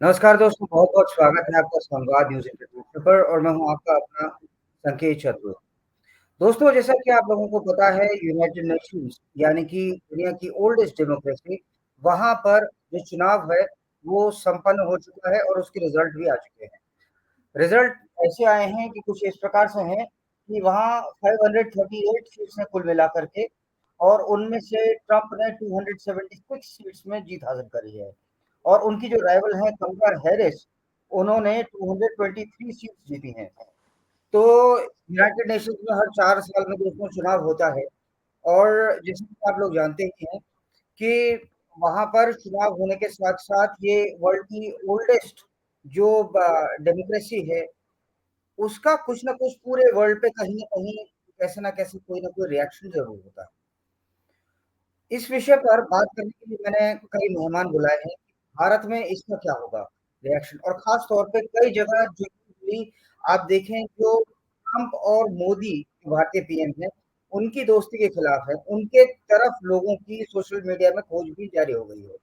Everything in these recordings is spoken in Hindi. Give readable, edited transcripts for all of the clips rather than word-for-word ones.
नमस्कार दोस्तों, बहुत-बहुत स्वागत है आपका संवाद न्यूज़ इंटरनेशनल पर और मैं हूँ आपका अपना संकेत चतुर। दोस्तों, जैसा कि आप लोगों को पता है यूनाइटेड नेशंस यानी कि दुनिया की ओल्डेस्ट डेमोक्रेसी, वहाँ पर जो चुनाव है, वो संपन्न हो चुका है और उसके रिज़ल्ट भी आ चुके हैं। रिज़ल्ट ऐसे आए हैं कि कुछ इस प्रकार से हैं कि वहाँ 538 सीट्स हैं कुल मिलाकर के और उनमें से ट्रम्प ने 276 सीट्स में जीत हासिल करी है और उनकी जो राइवल हैं कमला हैरिस, उन्होंने 223 सीट्स जीती हैं। तो यूनाइटेड नेशंस में हर 4 साल में दोस्तों चुनाव होता है और जैसे कि आप लोग जानते ही हैं कि वहाँ पर चुनाव होने के साथ-साथ ये वर्ल्ड की ओल्डेस्ट जो डेमोक्रेसी है उसका कुछ न कुछ पूरे वर्ल्ड पे कहीं न कहीं, कैसे न कैसे कोई न कोई रिएक्शन ज़रूर होता है। इस विषय पर बात करने के लिए मैंने कई मेहमान बुलाए हैं। भारत में इसका क्या होगा रिएक्शन और ख़ास तौर पे कई जगह भी आप देखें जो ट्रम्प और मोदी भारतीय पीएम हैं, उनकी दोस्ती के खिलाफ है। उनके तरफ लोगों की सोशल मीडिया में खोजबीन जारी हो गई है।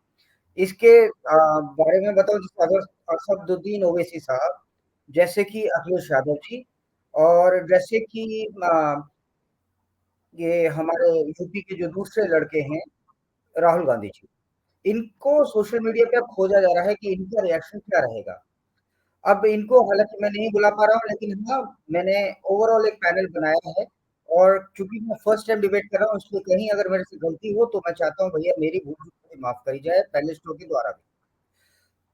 इसके बारे में बताऊँ जैसे असदुद्दीन ओवैसी साहब, जैसे कि अखिलेश यादव जी और जैसे कि ये हमारे यूपी के जो दूसरे लड़के हैं, राहुल गांधी जी। इनको सोशल मीडिया पे अब खोजा जा रहा है कि इनका रिएक्शन क्या रहेगा। अब इनको हालाँकि मैं नहीं बुला पा रहा हूँ लेकिन हाँ, मैंने ओवरऑल एक पैनल बनाया है और चूँकि मैं फर्स्ट टाइम डिबेट कर रहा हूँ इसलिए कहीं अगर मेरे से गलती हो तो मैं चाहता हूँ भैया मेरी भूल मुझे माफ़ करी जाए पैनलिस्टों के द्वारा भी।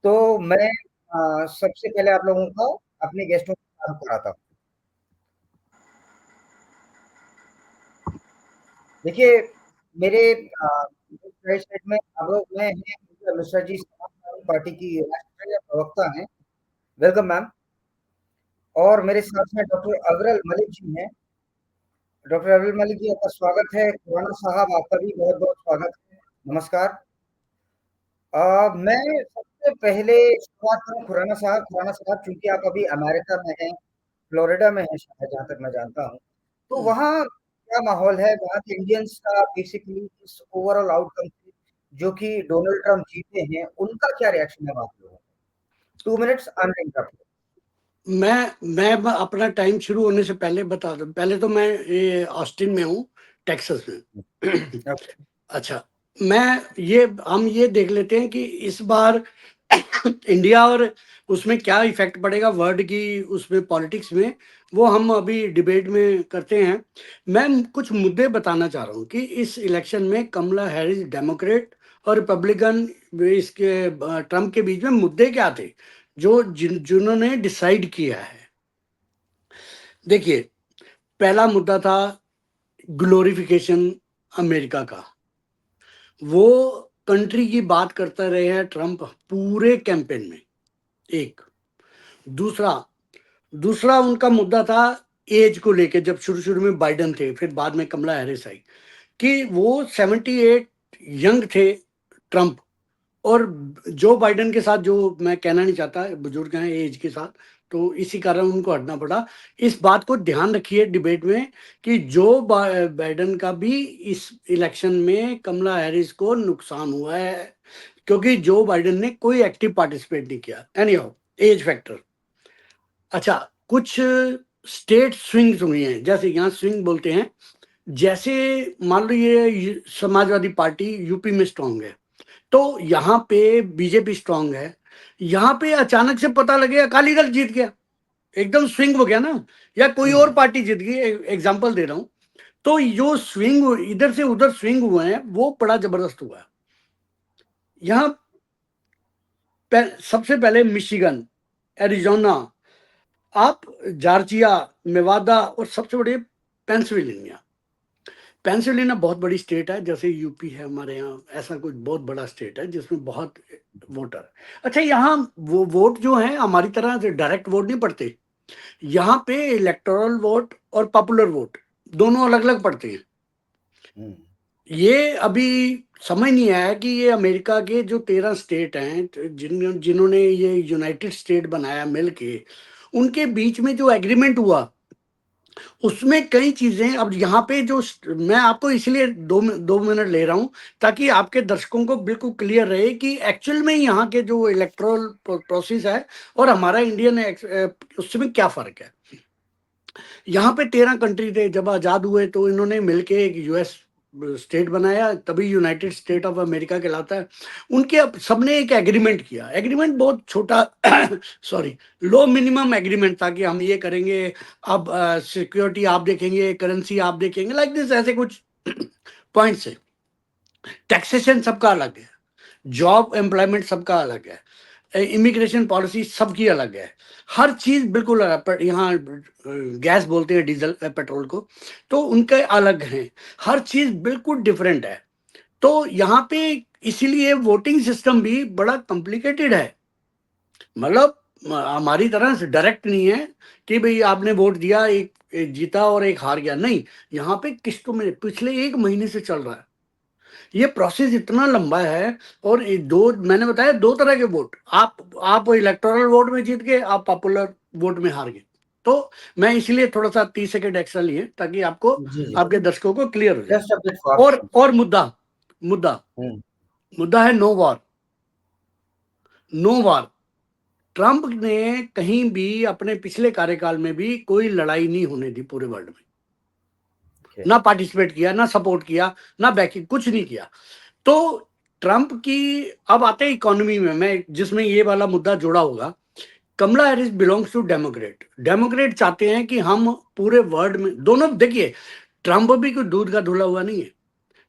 तो मैं सबसे पहले आप लोगों को अपने गेस्टों को चालू कराता हूँ। देखिए मेरे राइट साइड में अब में हैं मिश्रा जी समाजवादी पार्टी की राष्ट्रीय प्रवक्ता हैं। Welcome ma'am. और मेरे साथ में डॉक्टर अविरल मलिक जी हैं। डॉक्टर अविरल मलिक जी आपका स्वागत है। खुराना साहब आपका भी बहुत-बहुत स्वागत है। नमस्कार। मैं सबसे पहले शुरुआत करूँ खुराना साहब चूँकि आप अभी अमेरिका में हैं, फ्लोरिडा में हैं शायद जहाँ तक मैं जानता हूँ। तो वहाँ क्या माहौल है? वहाँ के इंडियंस का बेसिकली इस ओवरऑल आउटकम से जो कि डोनाल्ड ट्रम्प जीते हैं, उनका क्या रिएक्शन है वहाँ पे लोगों का? 2 मिनट्स अनइंटरप्टेड। मैं अपना टाइम शुरू होने से पहले बता दूं। पहले तो मैं ये ऑस्टिन में हूँ, टेक्सास में। ओके। अच्छा, हम ये देख लेते हैं कि इस बार इंडिया और उसमें क्या इफेक्ट पड़ेगा वर्ल्ड की उसमें पॉलिटिक्स में, वो हम अभी डिबेट में करते हैं। मैं कुछ मुद्दे बताना चाह रहा हूँ कि इस इलेक्शन में कमला हैरिस डेमोक्रेट और रिपब्लिकन इसके ट्रम्प के बीच में मुद्दे क्या थे जो जिन्होंने डिसाइड किया है। देखिए, पहला मुद्दा था ग्लोरिफिकेशन अमेरिका का। वो कंट्री की बात करता रहे हैं ट्रम्प पूरे कैंपेन में। एक दूसरा दूसरा उनका मुद्दा था एज को लेके, जब शुरू शुरू में बाइडन थे फिर बाद में कमला हैरिस आई, कि वो 78 यंग थे ट्रम्प, और जो बाइडन के साथ, जो मैं कहना नहीं चाहता बुजुर्ग हैं एज के साथ, तो इसी कारण उनको हटना पड़ा। इस बात को ध्यान रखिए डिबेट में कि बाइडन का भी इस इलेक्शन में कमला हैरिस को नुकसान हुआ है, क्योंकि जो बाइडन ने कोई एक्टिव पार्टिसिपेट नहीं किया। Any how, age factor. अच्छा, कुछ स्टेट स्विंग्स हुई हैं, जैसे यहाँ स्विंग बोलते हैं। जैसे मान लो ये समाजवादी पार्टी यूपी में स्ट्रांग है, तो यहाँ पे बीजेपी स्ट्रांग है। यहाँ पे अचानक से पता लगे अकाली दल जीत गया, एकदम स्विंग हो गया ना, या कोई हुँ, और हुँ। पार्टी जीत गई। एग्जांपल दे रहा हूँ। तो जो स्विंग इधर से उधर स्विंग हुए हैं वो बड़ा जबरदस्त हुआ है। यहाँ सबसे पहले मिशिगन, एरिजोना, आप जॉर्जिया, नेवादा, और सबसे बड़ी पेंसिल्वेनिया। पेंसिल्वेनिया बहुत बड़ी स्टेट है, जैसे यूपी है हमारे यहाँ, ऐसा कुछ बहुत बड़ा स्टेट है जिसमें बहुत वोटर। अच्छा, यहाँ वो वोट जो है हमारी तरह से डायरेक्ट वोट नहीं पड़ते। यहाँ पे इलेक्टोरल वोट और पॉपुलर वोट दोनों अलग अलग पड़ते हैं। हुँ। ये अभी समझ नहीं आया कि ये अमेरिका के जो 13 स्टेट हैं, जिन्होंने ये यूनाइटेड स्टेट बनाया मिलके, उनके बीच में जो एग्रीमेंट हुआ उसमें कई चीजें, अब यहाँ पे जो मैं आपको इसलिए 2 मिनट ले रहा हूं ताकि आपके दर्शकों को बिल्कुल क्लियर रहे कि एक्चुअल में यहाँ के जो इलेक्टोरल प्रोसेस है और हमारा इंडियन उसमें क्या फर्क है। यहाँ पे 13 कंट्री थे, जब आजाद हुए तो इन्होंने मिलके एक यूएस स्टेट बनाया, तभी यूनाइटेड स्टेट ऑफ अमेरिका कहलाता है। उनके अब सबने एक एग्रीमेंट किया, एग्रीमेंट बहुत छोटा सॉरी, लो मिनिमम एग्रीमेंट था कि हम ये करेंगे, अब सिक्योरिटी आप देखेंगे, करेंसी आप देखेंगे, लाइक दिस, ऐसे कुछ पॉइंट्स है। टैक्सेशन सबका अलग है, जॉब एम्प्लॉयमेंट सबका अलग है, इमिग्रेशन पॉलिसी सबकी अलग है, हर चीज बिल्कुल अलग। पर यहाँ गैस बोलते हैं डीजल पेट्रोल को, तो उनके अलग हैं, हर चीज बिल्कुल डिफरेंट है। तो यहाँ पे इसीलिए वोटिंग सिस्टम भी बड़ा कॉम्प्लिकेटेड है, मतलब हमारी तरह से डायरेक्ट नहीं है कि भाई आपने वोट दिया, एक जीता और एक हार गया, नहीं। यहाँ पे किस्तों में पिछले 1 महीने से चल रहा है, ये प्रोसेस इतना लंबा है। और मैंने बताया 2 तरह के वोट, आप इलेक्टोरल वोट में जीत गए, आप पॉपुलर वोट में हार गए। तो मैं इसलिए थोड़ा सा 30 सेकेंड एक्स्ट्रा लिए ताकि आपको, जी, जी। आपके दर्शकों को क्लियर हो जाए। Just a bit fast. और मुद्दा मुद्दा हुँ, मुद्दा है no war. No war, Trump ने कहीं भी अपने पिछले कार्यकाल में भी कोई लड़ाई नहीं होने दी पूरे वर्ल्ड में, ओके। ना पार्टिसिपेट किया, ना सपोर्ट किया, ना बैकिंग, कुछ नहीं किया। तो ट्रंप की, अब आते हैं इकोनॉमी में, मैं जिसमें ये वाला मुद्दा जुड़ा होगा। Kamala Harris belongs to Democrat, Democrat चाहते हैं कि हम पूरे वर्ल्ड में, दोनों देखिए, ट्रंप भी कोई दूध का धुला हुआ नहीं है,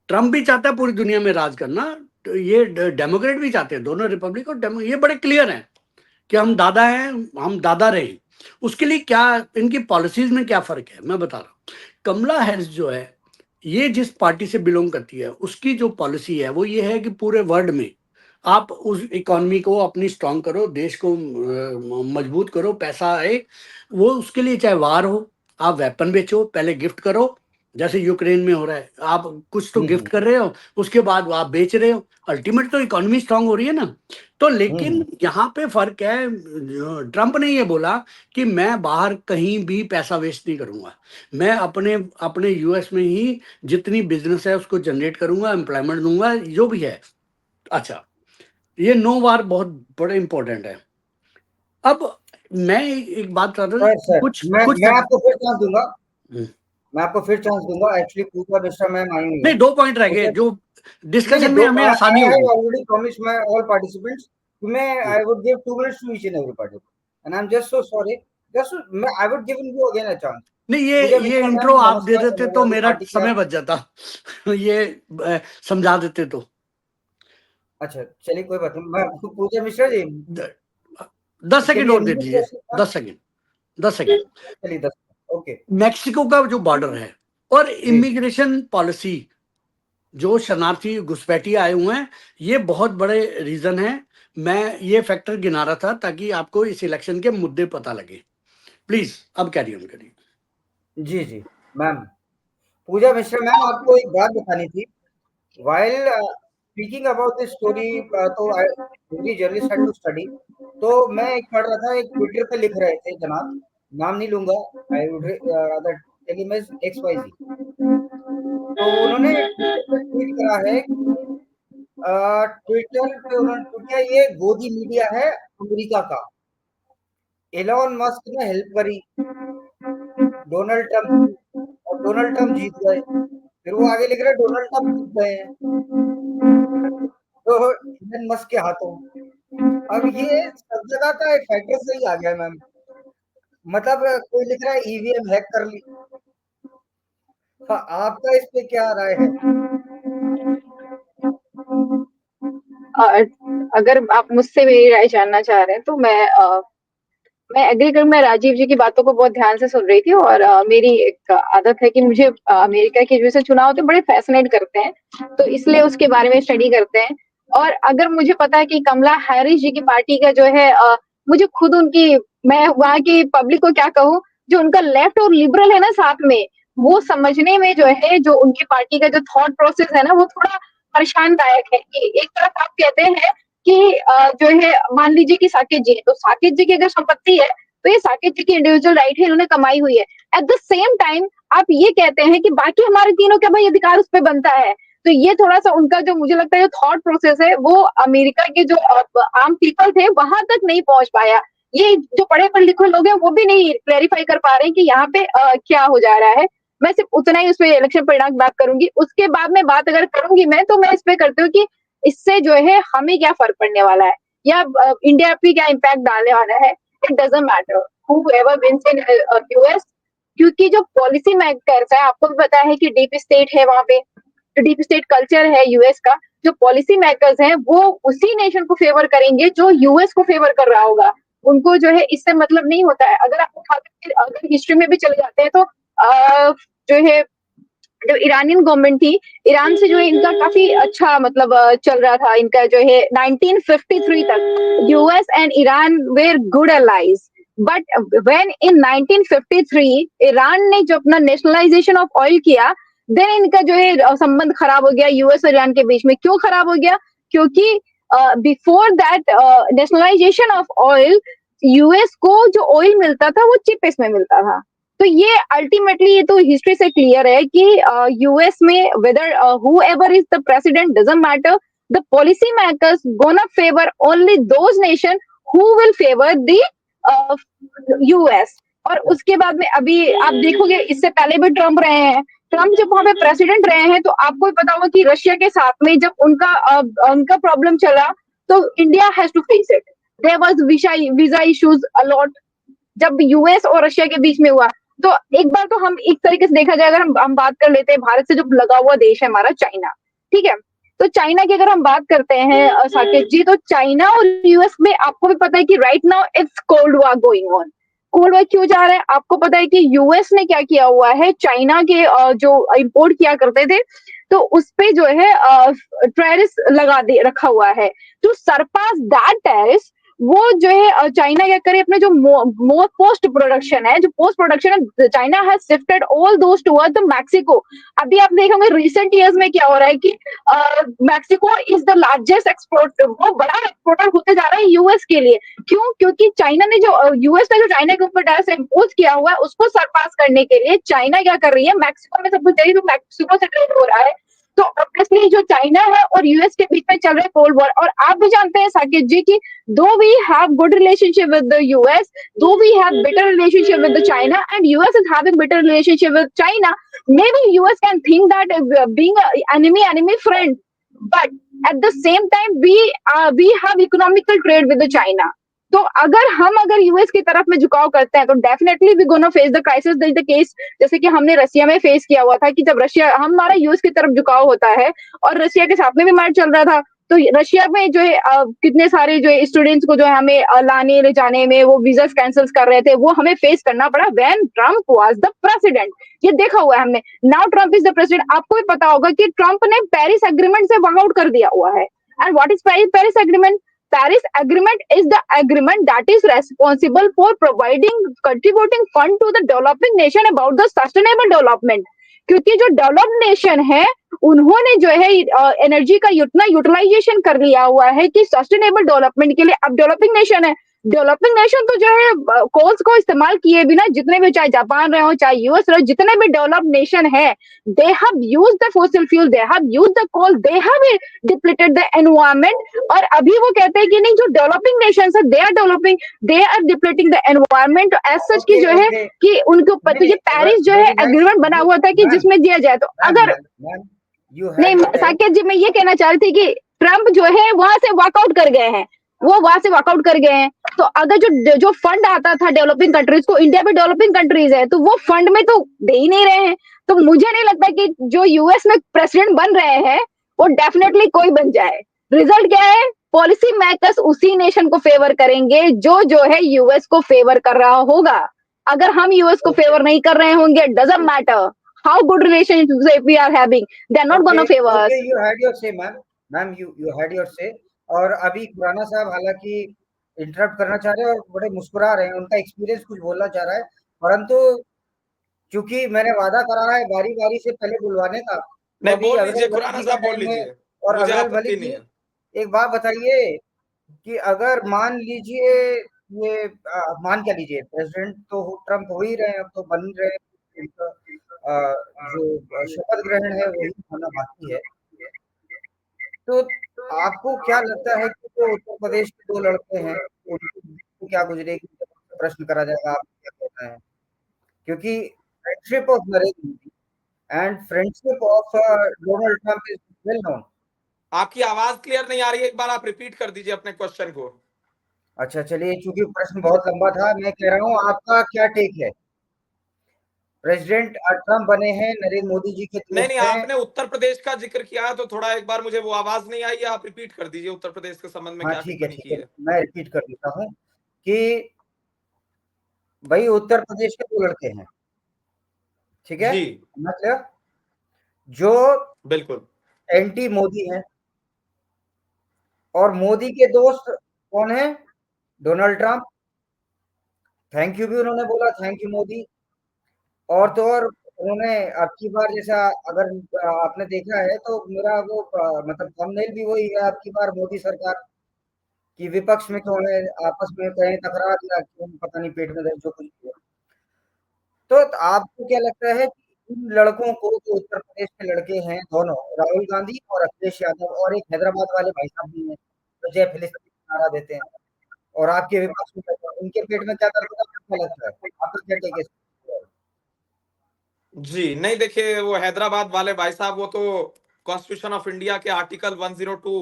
ट्रंप भी चाहता है पूरी दुनिया में राज करना, तो ये डेमोक्रेट भी चाहते हैं, दोनों रिपब्लिक और ये बड़े क्लियर हैं कि हम दादा हैं, हम दादा रहे। उसके लिए क्या, इनकी पॉलिसीज में क्या फर्क है मैं बता रहा हूँ। कमला हैरिस जो है, ये जिस पार्टी से बिलोंग करती है, उसकी जो पॉलिसी है वो ये है कि पूरे वर्ल्ड में आप उस इकोनॉमी को अपनी स्ट्रांग करो, देश को मजबूत करो, पैसा आए, वो उसके लिए चाहे वार हो, आप वेपन बेचो, पहले गिफ्ट करो, जैसे यूक्रेन में हो रहा है, आप कुछ तो हुँ, गिफ्ट हुँ। कर रहे हो, उसके बाद आप बेच रहे हो, अल्टीमेट तो इकोनॉमी स्ट्रांग हो रही है ना। तो हुँ, लेकिन हुँ। यहाँ पे फर्क है, ट्रंप ने ये बोला कि मैं बाहर कहीं भी पैसा वेस्ट नहीं करूंगा, मैं अपने अपने यूएस में ही जितनी बिजनेस है उसको जनरेट करूंगा, एम्प्लॉयमेंट दूंगा, जो भी है। अच्छा, ये नो वार बहुत बड़ा इंपॉर्टेंट है। अब मैं एक बात कर रहा हूँ, सर, कुछ मैं कुछ मैं आपको फिर चांस दूँगा। हम्म, मैं आपको फिर चांस दूँगा। एक्चुअली पूजा मिश्रा मैम आई हुई नहीं, हैं। 2 पॉइंट रह गए मुझे जो नहीं, नहीं, डिस्कशन में 2 हमें आई आसानी हैव होगी। Already promised my all participants कि मैं hmm, I would give 2 minutes to each and every participant and I am just so sorry. Just मैं I would given you again a chance. नहीं, पूजा ये मिश्रा इंट्रो मैम, आप दे नमस्कार, देते तो समाजवादी मेरा पार्टी के समय आप। बच जाता। ये समझा देते तो। अच्छा, चलिए कोई बात नहीं। मैं पूजा मिश्रा जी, 10 सेकेंड चलिए और दे मुझे दीजिए, क्वेश्चन था। 10 सेकेंड, 10 सेकेंड। चलिए 10। ओके। मेक्सिको का जो बॉर्डर है और जी। इमिग्रेशन पॉलिसी, जो शरणार्थी घुसपैठी आए हुए हैं, ये बहुत बड़े रीजन है। मैं ये फैक्टर गिना रहा था ताकि आपको इस इलेक्शन के मुद्दे पता लगे। प्लीज अब कैरी ऑन करिए। जी, जी। मैम, पूजा मिश्रा मैम, आपको एक बात बतानी थी। While speaking about this story, तो I Hindi journalist had to study. तो मैं एक पढ़ रहा था, एक ट्विटर पे लिख रहे थे जनाब, नाम नहीं लूँगा, I would rather tell him as XYZ। तो उन्होंने ट्विटर पे ट्वीट करा है कि ट्विटर पे उन्होंने ट्वीट किया, ये गोदी मीडिया है अमेरिका का। एलन मस्क ने हेल्प करी डोनाल्ड ट्रम्प की और डोनाल्ड ट्रम्प जीत गए। फिर वो आगे लिख रहे हैं डोनाल्ड ट्रम्प जीत गए हैं, तो एलन मस्क के हाथों। अब ये सब जगह का एक फैक्टर सही आ गया मैम। मतलब कोई लिख रहा है ईवीएम हैक कर ली। हाँ, आपका इस पे क्या राय है? अ, अगर आप मुझसे मेरी राय जानना चाह रहे हैं तो मैं एग्री करूँ। मैं राजीव जी की बातों को बहुत ध्यान से सुन रही थी और मेरी एक आदत है कि मुझे अमेरिका के जैसे चुनाव होते हैं बड़े फैसिनेट करते हैं, तो इसलिए उसके बारे में स्टडी करते हैं। और अगर मुझे पता है कि कमला हैरिस जी की पार्टी का जो है मुझे खुद उनकी, मैं वहाँ की पब्लिक को क्या कहूँ, जो उनका लेफ्ट और लिबरल है ना साथ में, वो समझने में जो है, जो उनकी पार्टी का जो थॉट प्रोसेस है ना, वो थोड़ा परेशानदायक है कि एक तरफ आप कहते हैं कि जो है मान लीजिए कि साकेत जी है, तो साकेत जी की अगर संपत्ति है तो ये साकेत जी की इंडिविजुअल राइट है, इन्होंने कमाई हुई है। एट द सेम टाइम आप ये कहते हैं कि बाकी हमारे तीनों का भाई अधिकार उस पर बनता है, तो ये थोड़ा सा उनका जो मुझे लगता है जो थॉट प्रोसेस है वो अमेरिका के जो आम पीपल थे वहां तक नहीं पहुंच पाया। ये जो पढ़े पढ़े लिखे लोग हैं वो भी नहीं क्लैरिफाई कर पा रहे हैं कि यहाँ पे क्या हो जा रहा है। मैं सिर्फ उतना ही उस पर इलेक्शन परिणाम की बात करूंगी, उसके बाद में बात अगर करूंगी मैं तो मैं इस पे करती हूँ कि इससे जो है हमें क्या फर्क पड़ने वाला है या इंडिया पे क्या इम्पैक्ट डालने वाला है। It doesn't matter whoever wins in US, क्योंकि जो पॉलिसी मेकर्स है, आपको भी पता है कि डीप स्टेट है वहां पे, जो डीप स्टेट कल्चर है यूएस का, जो पॉलिसी मेकर्स हैं वो उसी नेशन को फेवर करेंगे जो यूएस को फेवर कर रहा होगा। उनको जो है इससे मतलब नहीं होता है। अगर आप अगर हिस्ट्री में भी चले जाते हैं तो जो है जो ईरानियन गवर्नमेंट थी, ईरान से जो है इनका काफी अच्छा मतलब चल रहा था। इनका जो है 1953 तक US and Iran were good allies, but when in 1953 Iran ने जो अपना नेशनलाइजेशन ऑफ ऑयल किया, देन इनका जो है संबंध खराब हो गया यूएस और ईरान के बीच में। क्यों खराब हो गया? क्योंकि before that nationalisation of oil, US को जो ऑयल मिलता था वो चीपेस्ट में मिलता था। तो ये अल्टीमेटली ये तो हिस्ट्री से क्लियर है कि यूएस में weather whoever is the president doesn't matter, the policy makers gonna favor only those nation who will favor the US. और उसके बाद में अभी आप देखोगे इससे पहले भी ट्रम्प रहे हैं, ट्रम्प जब वहां पे प्रेसिडेंट रहे हैं तो आपको पता होगा कि रशिया के साथ में जब उनका प्रॉब्लम चला तो India has to face it. There was visa issues a lot जब यूएस और रशिया के बीच में हुआ। तो एक बार तो हम एक तरीके से देखा जाए, अगर हम बात कर लेते हैं भारत से जो लगा हुआ देश है हमारा चाइना, ठीक है, तो चाइना की अगर हम बात करते हैं साकेत जी, तो चाइना और यूएस में आपको भी पता है कि right now it's cold war going on. Cold war क्यों जा रहा है? आपको पता है कि यूएस ने क्या किया हुआ है, चाइना के जो इंपोर्ट किया करते थे तो उस पे जो है टैरिफ लगा दे रखा हुआ है। टू सरपास दैट टैरिफ वो जो है चाइना क्या करे, अपने जो पोस्ट प्रोडक्शन है, जो पोस्ट प्रोडक्शन है, China has shifted all those towards the Mexico. अभी आप देखोगे रिसेंट ईयर्स में क्या हो रहा है कि Mexico is the largest export, वो बड़ा एक्सपोर्टर होते जा रहा है यूएस के लिए। क्यों? क्योंकि चाइना ने जो यूएस ने जो चाइना के ऊपर टैरिफ इम्पोज किया हुआ है उसको सरपास करने के लिए चाइना क्या कर रही है, मैक्सिको में सब कुछ दे रही है, तो मैक्सिको से ट्रेड हो रहा है। तो ऑब्वियसली जो चाइना है और यूएस के बीच में चल रहे कोल्ड वॉर, और आप भी जानते हैं साकेत जी की though we have good relationship with the US, though we have better relationship with the China, and US is having better relationship with China, maybe US can think that being an enemy friend, but at the same time we have economical trade with the China. तो अगर यूएस की तरफ में झुकाव करते हैं तो definitely we gonna face the crisis the case, जैसे कि हमने रशिया में फेस किया हुआ था कि जब रशिया हमारा यूएस की तरफ झुकाव होता है और रशिया के साथ में भी मार चल रहा था, तो रशिया में जो है कितने सारे जो है स्टूडेंट्स को जो है हमें लाने ले जाने में वो वीजा कैंसिल कर रहे थे, वो हमें फेस करना पड़ा when Trump was the president. ये देखा हुआ है हमने। Now Trump is the president. आपको भी पता होगा कि ट्रम्प ने पेरिस एग्रीमेंट से वॉकआउट कर दिया हुआ है। And what is Paris agreement? Paris Agreement is the agreement that is responsible for contributing fund to the developing nation about the sustainable development. क्योंकि जो डेवलप्ड नेशन है उन्होंने जो है एनर्जी का इतना यूटिलाइजेशन कर लिया हुआ है कि सस्टेनेबल डेवलपमेंट के लिए, अब डेवलपिंग नेशन है, डेवलपिंग नेशन तो जो है कोल्स को इस्तेमाल किए बिना, जितने भी चाहे जापान रहे हो चाहे यूएस रहे, जितने भी डेवलप्ड नेशन है, they have used the fossil fuel, they have used the coal, they have depleted the environment. और अभी वो कहते हैं कि नहीं, जो डेवलपिंग नेशन है they are developing, they are depleting the environment. As such की जो है कि उनके ऊपर तो ये पेरिस जो है एग्रीमेंट बना हुआ था कि जिसमें दिया जाए। तो अगर नहीं साकेत जी, मैं ये कहना चाह रही थी कि ट्रम्प जो है वहां से वॉकआउट कर गए हैं, वो वहां से वॉकआउट कर गए हैं। तो अगर जो फंड आता था डेवलपिंग कंट्रीज को, इंडिया में डेवलपिंग कंट्रीज है तो वो फंड में तो दे ही नहीं रहे हैं। तो मुझे नहीं लगता कि जो यूएस में प्रेसिडेंट बन रहे हैं वो डेफिनेटली कोई बन जाए। रिजल्ट क्या है? पॉलिसी मेकर्स उसी नेशन को फेवर करेंगे जो है यूएस को फेवर कर रहा होगा। अगर हम यूएस को फेवर नहीं कर रहे होंगे, doesn't matter how good relationships if we are having, they are not gonna favor us. You had your say, ma'am, you had your say। और अभी खुराना साहब हालांकि इंटरप्ट करना चाह रहे हैं और बड़े मुस्कुरा रहे हैं, उनका एक्सपीरियंस कुछ बोलना चाह रहा है, परंतु क्योंकि मैंने वादा करा है बारी बारी से पहले बुलवाने का, नहीं बोल लीजिए खुराना साहब, बोल लीजिए। और अफजल मलिक जी, एक बात बताइए कि अगर मान लीजिए ये मान क्या लीजिए प्रेसिडेंट तो ट्रम्प हो ही रहे हैं, अब तो बन ही रहे हैं, इनका जो शपथ ग्रहण है वही होना बाकी है। तो आपको क्या लगता है कि जो उत्तर प्रदेश के 2 लड़के हैं, उनको क्या गुजरेगी जब उनसे प्रश्न करा जाएगा, आप क्या कहना है? क्योंकि friendship of Narendra Modi and friendship of Donald Trump is well known. आपकी आवाज क्लियर नहीं आ रही है, एक बार आप रिपीट कर दीजिए अपने क्वेश्चन को। अच्छा चलिए, चूंकि प्रश्न बहुत लंबा था, मैं कह रहा हूँ आपका क्या टेक है? प्रेसिडेंट ट्रम्प बने हैं, नरेंद्र मोदी जी के नहीं दोस्त नहीं, हैं। आपने उत्तर प्रदेश का जिक्र किया है तो थोड़ा एक बार मुझे वो आवाज नहीं आई है, आप रिपीट कर दीजिए उत्तर प्रदेश के संबंध में हाँ क्या ठीक टिप्पणी की है, है। मैं रिपीट कर देता हूँ कि भाई उत्तर प्रदेश के 2 लड़के हैं, ठीक है? जी मतलब जो बिल्कुल। एंटी मोदी हैं और मोदी के दोस्त कौन है? Donald Trump. थैंक यू भी उन्होंने बोला, थैंक यू मोदी। और तो और उन्होंने अब की बार जैसा अगर आपने देखा है तो मेरा वो मतलब थंबनेल भी वही है, अब की बार मोदी सरकार की विपक्ष में क्यों है, आपस में कहीं टकरार या क्यों पता नहीं, पेट में दर्द जो कुछ भी है। तो आपको क्या लगता है कि इन लड़कों को, जो उत्तर प्रदेश के लड़के हैं दोनों, राहुल गांधी और अखिलेश यादव, और एक हैदराबाद वाले भाई साहब भी हैं तो जय फिलिस्तीन का नारा देते हैं, और आपके विपक्ष में बैठे हैं, उनके पेट में क्या दर्द होगा, आपको क्या लगता है? आपका क्या टेक है इस पे? जी, नहीं देखिए, वो हैदराबाद वाले भाई साहब वो तो कॉन्स्टिट्यूशन ऑफ इंडिया के आर्टिकल 102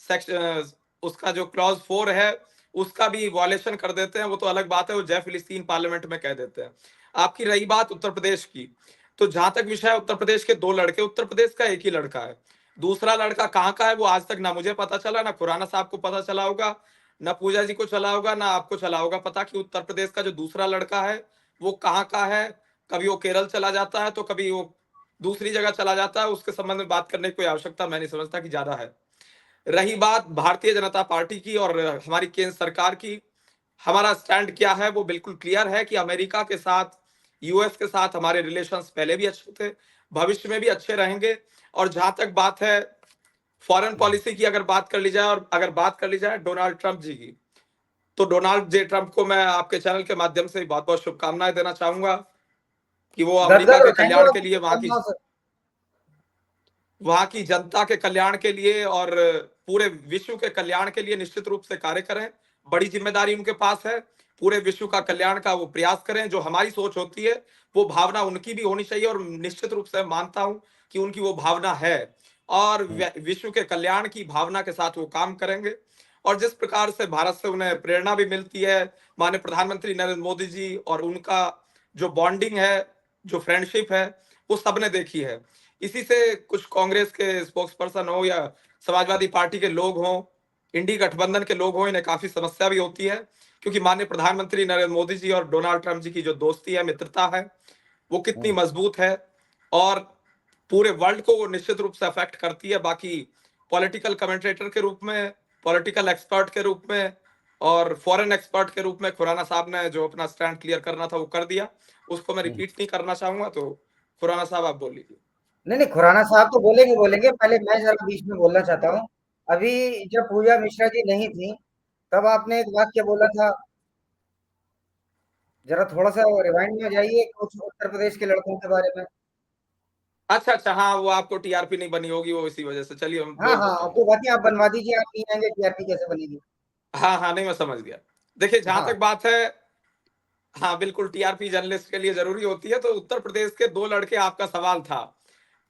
सेक्शन उसका जो क्लॉज 4 है उसका भी वॉयलेशन कर देते हैं, वो तो अलग बात है, वो जय फिलिस्तीन पार्लियामेंट में कह देते हैं। आपकी रही बात उत्तर प्रदेश की, तो जहां तक विषय है उत्तर प्रदेश के 2 लड़के, उत्तर प्रदेश का एक ही लड़का है। दूसरा लड़का कहाँ का है वो आज तक ना मुझे पता चला, ना खुराना साहब को पता चला होगा, ना पूजा जी को चला होगा, ना आपको चला होगा पता कि उत्तर प्रदेश का जो दूसरा लड़का है वो कहाँ का है। कभी वो केरल चला जाता है तो कभी वो दूसरी जगह चला जाता है, उसके संबंध में बात करने की कोई आवश्यकता मैं नहीं समझता कि ज्यादा है। रही बात भारतीय जनता पार्टी की और हमारी केंद्र सरकार की, हमारा स्टैंड क्या है वो बिल्कुल क्लियर है कि अमेरिका के साथ, यूएस के साथ हमारे रिलेशंस पहले भी अच्छे थे, भविष्य में भी अच्छे रहेंगे। और जहां तक बात है फॉरेन पॉलिसी की, अगर बात कर ली जाए और अगर बात कर ली जाए डोनाल्ड ट्रंप जी की, तो डोनाल्ड जे ट्रंप को मैं आपके चैनल के माध्यम से बहुत बहुत शुभकामनाएं देना चाहूंगा कि वो अमेरिका गदगद के हो जाएंगे कल्याण और के लिए, शुभकामनाओं से। वहां की जनता के कल्याण के लिए और पूरे विश्व के कल्याण के लिए निश्चित रूप से कार्य करें। बड़ी जिम्मेदारी उनके पास है, पूरे विश्व का कल्याण का वो प्रयास करें। जो हमारी सोच होती है वो भावना उनकी भी होनी चाहिए, और निश्चित रूप से मानता हूं कि उनकी वो भावना है, और विश्व के कल्याण की भावना के साथ वो काम करेंगे। और जिस प्रकार से भारत से उन्हें प्रेरणा भी मिलती है, माननीय प्रधानमंत्री नरेंद्र मोदी जी और उनका जो बॉन्डिंग है, जो फ्रेंडशिप है, वो सबने देखी है। इसी से कुछ कांग्रेस के स्पोक्स पर्सन हो या समाजवादी पार्टी के लोग हों, इंडी गठबंधन के लोग हों, इन्हें काफी समस्या भी होती है, क्योंकि माननीय प्रधानमंत्री नरेंद्र मोदी जी और डोनाल्ड ट्रंप जी की जो दोस्ती है, मित्रता है, वो कितनी मजबूत है और पूरे वर्ल्ड को वो निश्चित रूप से अफेक्ट करती है। बाकी पॉलिटिकल कमेंटेटर के रूप में, पॉलिटिकल एक्सपर्ट के रूप में और फॉरेन एक्सपर्ट के रूप में खुराना साहब ने जो अपना स्टैंड क्लियर करना था वो कर दिया, उसको मैं रिपीट नहीं करना चाहूंगा। तो खुराना साहब आप बोल लीजिए। नहीं नहीं, खुराना साहब तो बोलेंगे, पहले मैं जरा बीच में बोलना चाहता हूँ। अभी जब पूजा मिश्रा जी नहीं थी तब आपने एक वाक्य बोला था, जरा थोड़ा सा रिवाइंड में जाइए कुछ उत्तर प्रदेश के लड़कों के बारे में। अच्छा अच्छा, हाँ वो आपको टीआरपी नहीं बनी होगी, वो इसी वजह से, चलिए हम हाँ बोल हाँ, देता हूँ। आपको बाकी आप बनवा दीजिए, आप नहीं आएंगे टीआरपी कैसे बनेगी? हाँ हाँ, नहीं मैं समझ गया। देखिए जहां हाँ। तक बात है, हाँ बिल्कुल टीआरपी जर्नलिस्ट के लिए जरूरी होती है। तो उत्तर प्रदेश के 2 लड़के आपका सवाल था,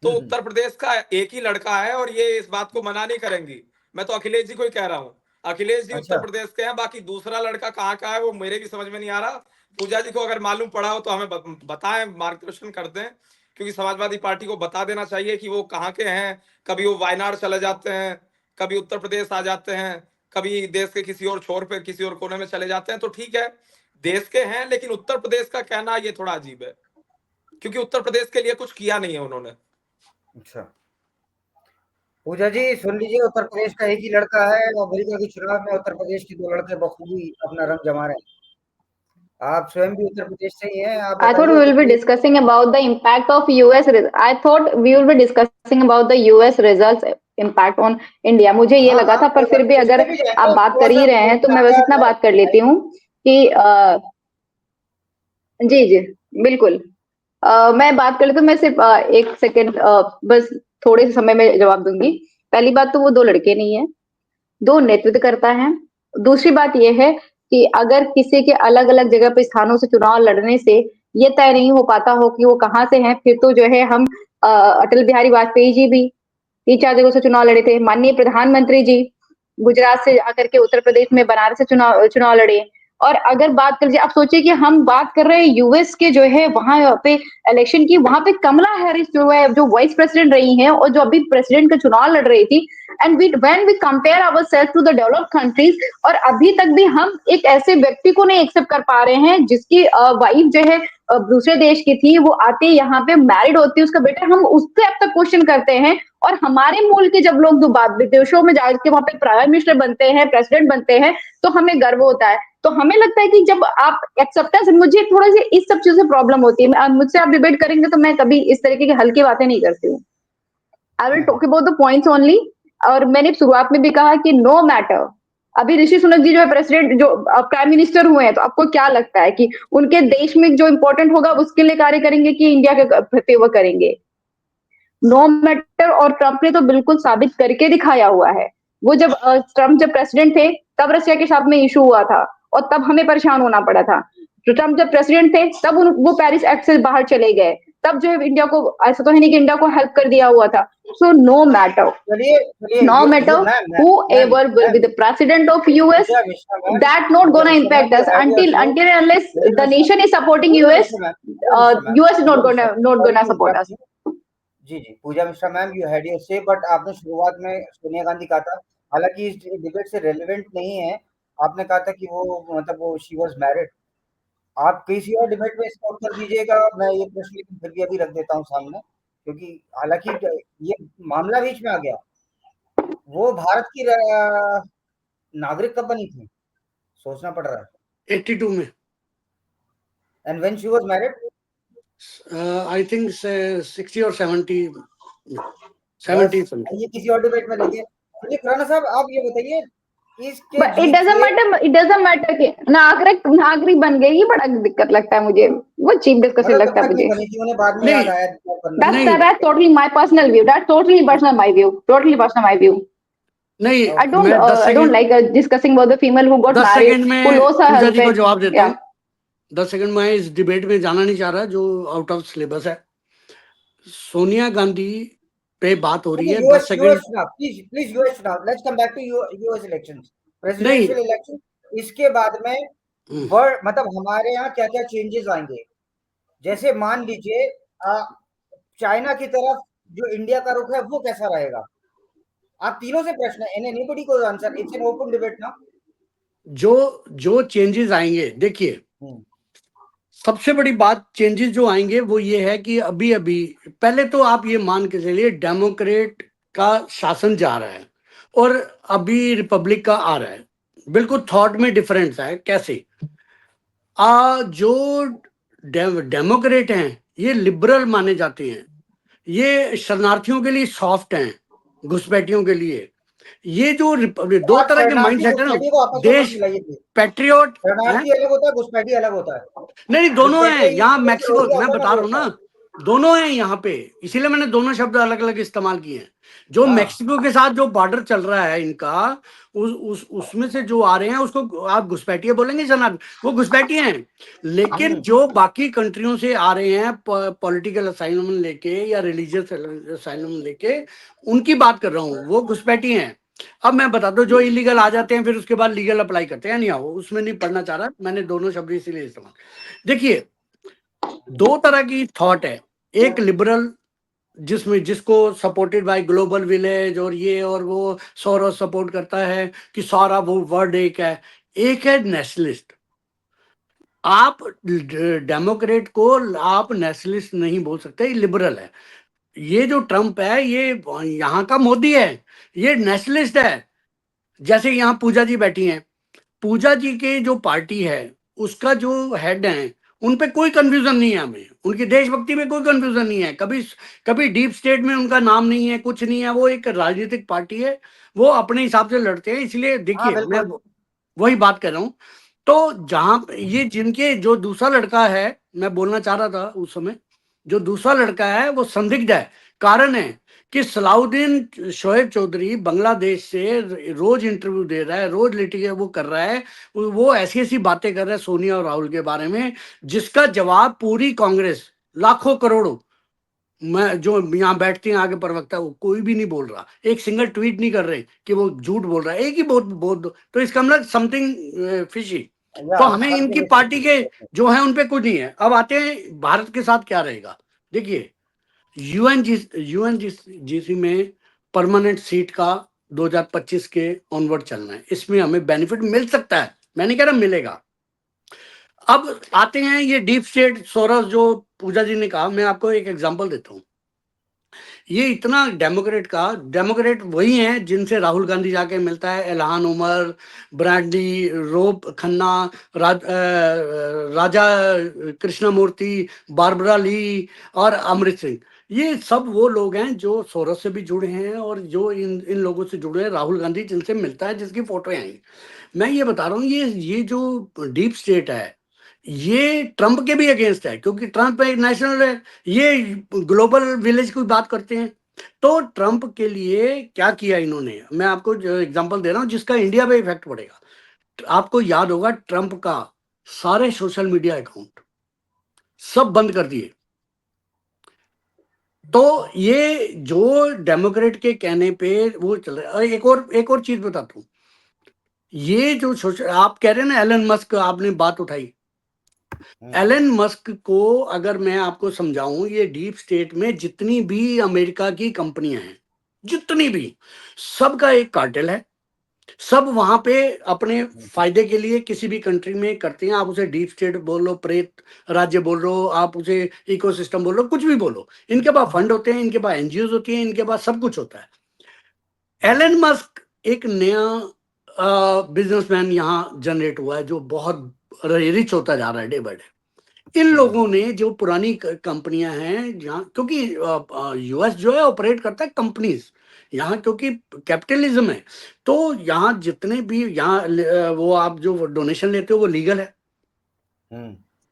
तो उत्तर प्रदेश का एक ही लड़का है और ये इस बात को मना नहीं करेंगी। मैं तो अखिलेश जी को ही कह रहा हूँ, अखिलेश जी उत्तर अच्छा। प्रदेश के हैं, बाकी दूसरा लड़का कहाँ का है वो मेरे भी समझ में नहीं आ रहा। पूजा जी को अगर मालूम पड़ा हो तो हमें बताएं, मार्गदर्शन कर दें, क्योंकि समाजवादी पार्टी को बता देना चाहिए कि वो कहाँ के हैं। कभी वो वायनाड चले जाते हैं, कभी उत्तर प्रदेश आ जाते हैं, कभी देश के किसी और छोर पे, किसी और कोने में चले जाते हैं। तो ठीक है, देश के हैं, लेकिन उत्तर प्रदेश का कहना ये थोड़ा अजीब है, क्योंकि उत्तर प्रदेश के लिए कुछ किया नहीं है उन्होंने। अच्छा पूजा जी सुन लीजिए, उत्तर प्रदेश का एक ही लड़का है, अमेरिका के चुनाव में उत्तर प्रदेश के 2 लड़के बखूबी अपना रंग जमा रहे हैं। आप स्वयं भी उत्तर प्रदेश से ही हैं, आप I thought बताइए we Uttar will be Pradesh. discussing about the impact of US. I thought we will be discussing about the US results impact on India. मुझे ये हाँ लगा हाँ, था, पर कोई फिर बात भी नहीं, अगर उसमें भी जाएंगे, आप बात थोड़ा कर सा ही रहे हैं तो मैं बस इतना लगातार बात कर लेती हूँ कि जी, बिल्कुल। मैं बात कर लेती हूँ, मैं सिर्फ़ 1 सेकंड बस थोड़े से समय में जवाब दूँगी। पहली बात तो वो 2 लड़के नहीं हैं, 2 नेतृत्वकर्ता हैं। दूसरी बात ये है कि अगर किसी के अलग-अलग जगह पे स्थानों से चुनाव लड़ने से ये तय नहीं हो पाता हो कि वो कहाँ से हैं, फिर तो जो है हम अटल बिहारी वाजपेयी जी भी 3-4 जगहों से चुनाव लड़े थे। माननीय प्रधानमंत्री जी गुजरात से आकर के उत्तर प्रदेश में बनारस से चुनाव चुनाव लड़े। और अगर बात कर लीजिए, आप सोचिए कि हम बात कर रहे हैं यूएस के जो है वहाँ पे इलेक्शन की, वहाँ पे कमला हैरिस जो है, जो वाइस प्रेसिडेंट रही हैं और जो अभी प्रेसिडेंट का चुनाव लड़ रही थी। And we when we compare ourselves to the developed countries, और अभी तक भी हम एक ऐसे व्यक्ति को नहीं एक्सेप्ट कर पा रहे हैं जिसकी वाइफ जो है दूसरे देश की थी, वो आते यहाँ पे मैरिड होती है उसका बेटा, हम उससे अब तक क्वेश्चन करते हैं। और हमारे मूल के जब लोग विदेशों में जाके वहाँ पे प्राइम मिनिस्टर बनते हैं, प्रेसिडेंट बनते हैं, तो हमें गर्व होता है। तो हमें लगता है कि जब आप एक्सेप्टेंस, मुझे थोड़ा सी इस सब चीजों से प्रॉब्लम होती है। मुझसे आप डिबेट करेंगे तो मैं कभी इस तरीके की हल्की बातें नहीं करती हूँ। I will talk about the points only. और मैंने शुरुआत में भी कहा कि नो मैटर, अभी ऋषि सुनक जी जो है प्रेसिडेंट, जो प्राइम मिनिस्टर हुए हैं, तो आपको क्या लगता है कि उनके देश में जो इंपॉर्टेंट होगा उसके लिए कार्य करेंगे कि इंडिया के फेवर करेंगे? No matter. और ट्रंप ने तो बिल्कुल साबित करके दिखाया हुआ है। वो जब ट्रंप जब प्रेसिडेंट थे तब रशिया के साथ में इशू हुआ था और तब हमें परेशान होना पड़ा था। तो ट्रंप जब प्रेसिडेंट थे तब वो पेरिस एक्ट से बाहर चले गए, तब जो है इंडिया को, ऐसा तो है नहीं कि इंडिया को हेल्प कर दिया हुआ था। सो नो मैटर, चलिए चलिए, no matter whoever will be the president of US, Pooja Mishra ma'am, that not Pooja gonna Mishra ma'am, impact you us had your until show. and unless Pooja the Mishra nation is supporting Pooja US, Mishra ma'am, Pooja Mishra ma'am, US is not Pooja Mishra, gonna sorry to support interrupt us. you. जी जी, Pooja Mishra ma'am, you had your say, but आपने शुरुआत में सोनिया गांधी कहा था, हालांकि इस डिबेट से रेलेवेंट नहीं है। आपने कहा था कि वो मतलब वो शी वाज मैरिड। आप किसी और डिबेट में इसका उत्तर दीजिएगा, मैं ये प्रश्न लेकिन फिर भी अभी रख देता हूँ सामने, क्योंकि हालांकि ये मामला बीच में आ गया। वो भारत की नागरिक कब बनी थी, सोचना पड़ रहा है। 82 में। And when she was married, I think 60 और 70 में, बस 70 समथिंग। ये किसी और डिबेट में लेंगे। चलिए खुराना साहब, आप ये बताइए, इसके But it जीत doesn't से matter, it doesn't matter कि नागरिक बन गई, ये बड़ा दिक्कत लगता है मुझे, वो चीप डिस्कशन मतलब लगता तब है तक नहीं मुझे। बनी थी, उन्हें बाद में याद नहीं आया करना। नहीं That's totally my personal view. That's totally personal my view. Totally personal my view. नहीं, I मैं 10 don't second like discussing about the female who got 10 married, second who में lost her पूजा जी को husband. जवाब देता Yeah. हूँ। 10 सेकंड में इस डिबेट में जाना नहीं चाह रहा जो आउट ऑफ सिलेबस है। सोनिया गांधी पे बात हो रही है। 10 सेकंड चुनाव, प्लीज यूएस चुनाव, let's come back to US elections, नहीं। Presidential election. इसके बाद में वर्ल्ड मतलब हमारे यहाँ क्या क्या चेंजेस आएंगे, जैसे मान लीजिए चाइना की तरफ जो इंडिया का रुख है वो कैसा रहेगा। आप तीनों से प्रश्न है, इन्हें एनीबॉडी को answer, it's an open debate ना। जो चेंजेस आएंगे, देखिए सबसे बड़ी बात चेंजेस जो आएंगे वो ये है कि अभी अभी पहले तो आप ये मान के चलिए डेमोक्रेट का शासन जा रहा है और अभी रिपब्लिक का आ रहा है। बिल्कुल थॉट में डिफरेंस है। कैसे जो डेमोक्रेट हैं ये लिबरल माने जाते हैं, ये शरणार्थियों के लिए सॉफ्ट हैं, घुसपैठियों के लिए। ये जो तो दो आप तरह के शरणार्थी माइंडसेट है ना, घुसपैठी को आपस में मत देश मिलाइए प्लीज। पैट्रियोट है। शरणार्थी अलग होता है, घुसपैठी अलग होता है। नहीं, दोनों हैं घुसपैठी यहाँ इसी तरह से मैक्सिको, रोहिंग्या मैं होता है ना, बता वो रहा हूँ होता ना, है। दोनों हैं यहाँ पे, इसीलिए मैंने दोनों शब्द अलग अलग इस्तेमाल किए हैं। जो हाँ। मैक्सिको के साथ जो बॉर्डर चल रहा है इनका, उसमें से जो आ रहे हैं उसको आप घुसपैठिए बोलेंगे जनाब, वो घुसपैठिए हैं। लेकिन जो बाकी कंट्रियों से आ रहे हैं पॉलिटिकल असाइलम लेके या रिलीजियस असाइलम लेके, उनकी बात कर रहा हूँ, वो घुसपैठी हैं। अब मैं बता दो, जो इलीगल आ जाते हैं फिर उसके बाद लीगल अप्लाई करते हैं, नहीं आओ उसमें नहीं पढ़ना चाह रहा, मैंने दोनों शब्द इसीलिए इस्तेमाल। देखिए दो तरह की थॉट है, एक लिबरल जिसको सपोर्टेड बाय ग्लोबल विलेज और ये और वो सोरोस सपोर्ट करता है कि सारा वो वर्ड एक है नेशनलिस्ट। आप डेमोक्रेट को आप नेशनलिस्ट नहीं बोल सकते, लिबरल है। ये जो ट्रंप है ये यहाँ का मोदी है, ये नेशनलिस्ट है। जैसे यहाँ पूजा जी बैठी हैं, पूजा जी के जो पार्टी है उसका जो हेड है, उन पे कोई कंफ्यूजन नहीं है, हमें उनकी देशभक्ति में कोई कंफ्यूजन नहीं है। कभी कभी डीप स्टेट में उनका नाम नहीं है, कुछ नहीं है, वो एक राजनीतिक पार्टी है, वो अपने हिसाब से लड़ते हैं। इसलिए हाँ देखिए मैं बिल्कुल। वही बात कर रहा हूँ, तो जहां ये जिनके जो दूसरा लड़का है, मैं बोलना चाह रहा था उस समय, जो दूसरा लड़का है वो संदिग्ध है। कारण है कि सलाउद्दीन शोएब चौधरी बांग्लादेश से रोज इंटरव्यू दे रहा है, रोज लिटिगे वो कर रहा है, वो ऐसी ऐसी बातें कर रहा है सोनिया और राहुल के बारे में, जिसका जवाब पूरी कांग्रेस, लाखों करोड़ों, मैं जो यहाँ बैठती हैं आगे प्रवक्ता, वो कोई भी नहीं बोल रहा, एक सिंगल ट्वीट नहीं कर रहे कि वो झूठ बोल रहा है, एक ही बहुत बहुत, तो इसका मतलब समथिंग फिशी। तो हमें इनकी पार्टी के जो है उन पे कुछ नहीं है। अब आते हैं भारत के साथ क्या रहेगा। देखिए, यूएनजीसी में परमानेंट सीट का 2025 के ऑनवर्ड चलना है, इसमें हमें बेनिफिट मिल सकता है, मैं नहीं कह रहा मिलेगा। अब आते हैं ये डीप स्टेट सोरस, जो पूजा जी ने कहा, मैं आपको एक एग्जांपल देता हूँ। ये इतना डेमोक्रेट वही हैं जिनसे राहुल गांधी जाके मिलता है, इल्हान उमर, ब्रांडी, रोप खन्ना, राजा कृष्णमूर्ति, बारबरा ली और अमृत सिंह। ये सब वो लोग हैं जो सोरस से भी जुड़े हैं और जो इन इन लोगों से जुड़े हैं। राहुल गांधी जिनसे मिलता है, जिसकी फोटो आई। मैं ये बता रहा हूँ, ये जो डीप स्टेट है, ये ट्रंप के भी अगेंस्ट है, क्योंकि ट्रंप एक नेशनल है, ये ग्लोबल विलेज की बात करते हैं। तो ट्रंप के लिए क्या किया इन्होंने, मैं आपको एग्जांपल दे रहा हूं जिसका इंडिया पे इफेक्ट पड़ेगा। आपको याद होगा ट्रंप का सारे सोशल मीडिया अकाउंट सब बंद कर दिए। तो ये जो डेमोक्रेट के कहने पे वो चल रहा है। एक और चीज बताता हूं, ये जो सोशल, आप कह रहे हैं ना एलन मस्क, आपने बात उठाई, एलन मस्क को अगर मैं आपको समझाऊं, ये डीप स्टेट में जितनी भी अमेरिका की कंपनियां हैं, जितनी भी, सबका एक कार्टेल है। सब वहां पे अपने फायदे के लिए किसी भी कंट्री में करते हैं। आप उसे डीप स्टेट बोल लो, प्रेत राज्य बोल लो, आप उसे इकोसिस्टम बोल लो, कुछ भी बोलो, इनके पास फंड होते हैं, इनके पास एनजीओ होती हैं, इनके पास सब कुछ होता है। एलन मस्क एक नया बिजनेसमैन यहाँ जनरेट हुआ है, जो बहुत रिच होता जा रहा है डे बाय डे। इन लोगों ने जो पुरानी कंपनियां हैं जहाँ, क्योंकि यूएस जो है ऑपरेट करता है कंपनीज, यहाँ क्योंकि कैपिटलिज्म है, तो यहाँ जितने भी यहाँ वो आप जो डोनेशन लेते हो वो लीगल है।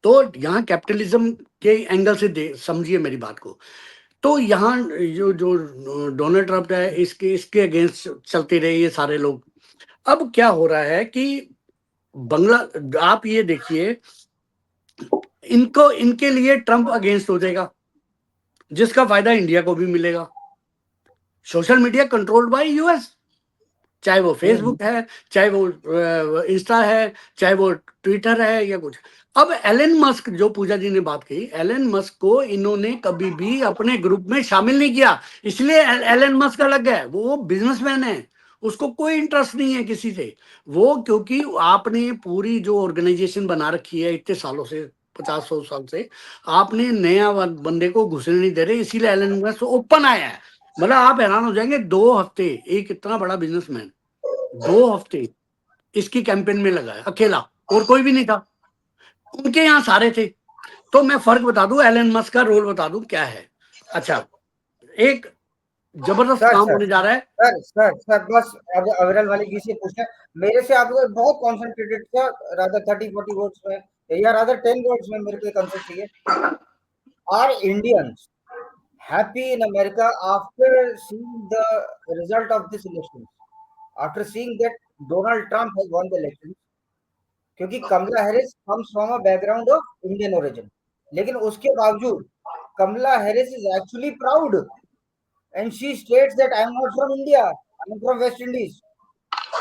तो यहाँ कैपिटलिज्म के एंगल से समझिए मेरी बात को। तो यहाँ जो जो डोनाल्ड ट्रंप है, इसके अगेंस्ट चलते रहे ये सारे लोग। अब क्या हो रहा है कि आप ये देखिए, इनके लिए ट्रंप अगेंस्ट हो जाएगा, जिसका फायदा इंडिया को भी मिलेगा। Social media controlled by US, चाहे वो फेसबुक है, चाहे वो इंस्टा है, चाहे वो ट्विटर है या कुछ। अब एलन मस्क, जो पूजा जी ने बात कही, एलन मस्क को इन्होंने कभी भी अपने ग्रुप में शामिल नहीं किया, इसलिए एलन मस्क अलग है, वो बिजनेसमैन है, उसको कोई इंटरेस्ट नहीं है किसी से। वो क्योंकि आपने पूरी जो ऑर्गेनाइजेशन बना रखी है इतने सालों से, 50-100 साल से, आपने नया बंदे को घुसने नहीं दे रहे, इसीलिए एलन मस्क ओपन आया है। मतलब आप हैरान हो जाएंगे, 2 हफ्ते एक इतना बड़ा बिजनेसमैन 2 हफ्ते इसकी कैंपेन में लगा है अकेला, और कोई भी नहीं था, उनके यहाँ सारे थे। तो मैं फर्क बता दूं, एलन मस्क का रोल बता दूं क्या है। अच्छा, एक जबरदस्त काम होने जा रहा है। सर बस अब अविरल वाली जी से पूछना है, मेरे से आपको बहुत कॉन्सेंट्रेटेड था, रादर 30-40 वर्ड्स में या रादर 10 वर्ड्स में मेरे को कंसेप्ट चाहिए। Are Indians happy in America after seeing the result of this election, after seeing that Donald Trump has won the election? क्योंकि कमला Harris comes from a background of Indian origin, लेकिन उसके बावजूद कमला Harris is actually proud and she states that I am not from India, I am from West Indies.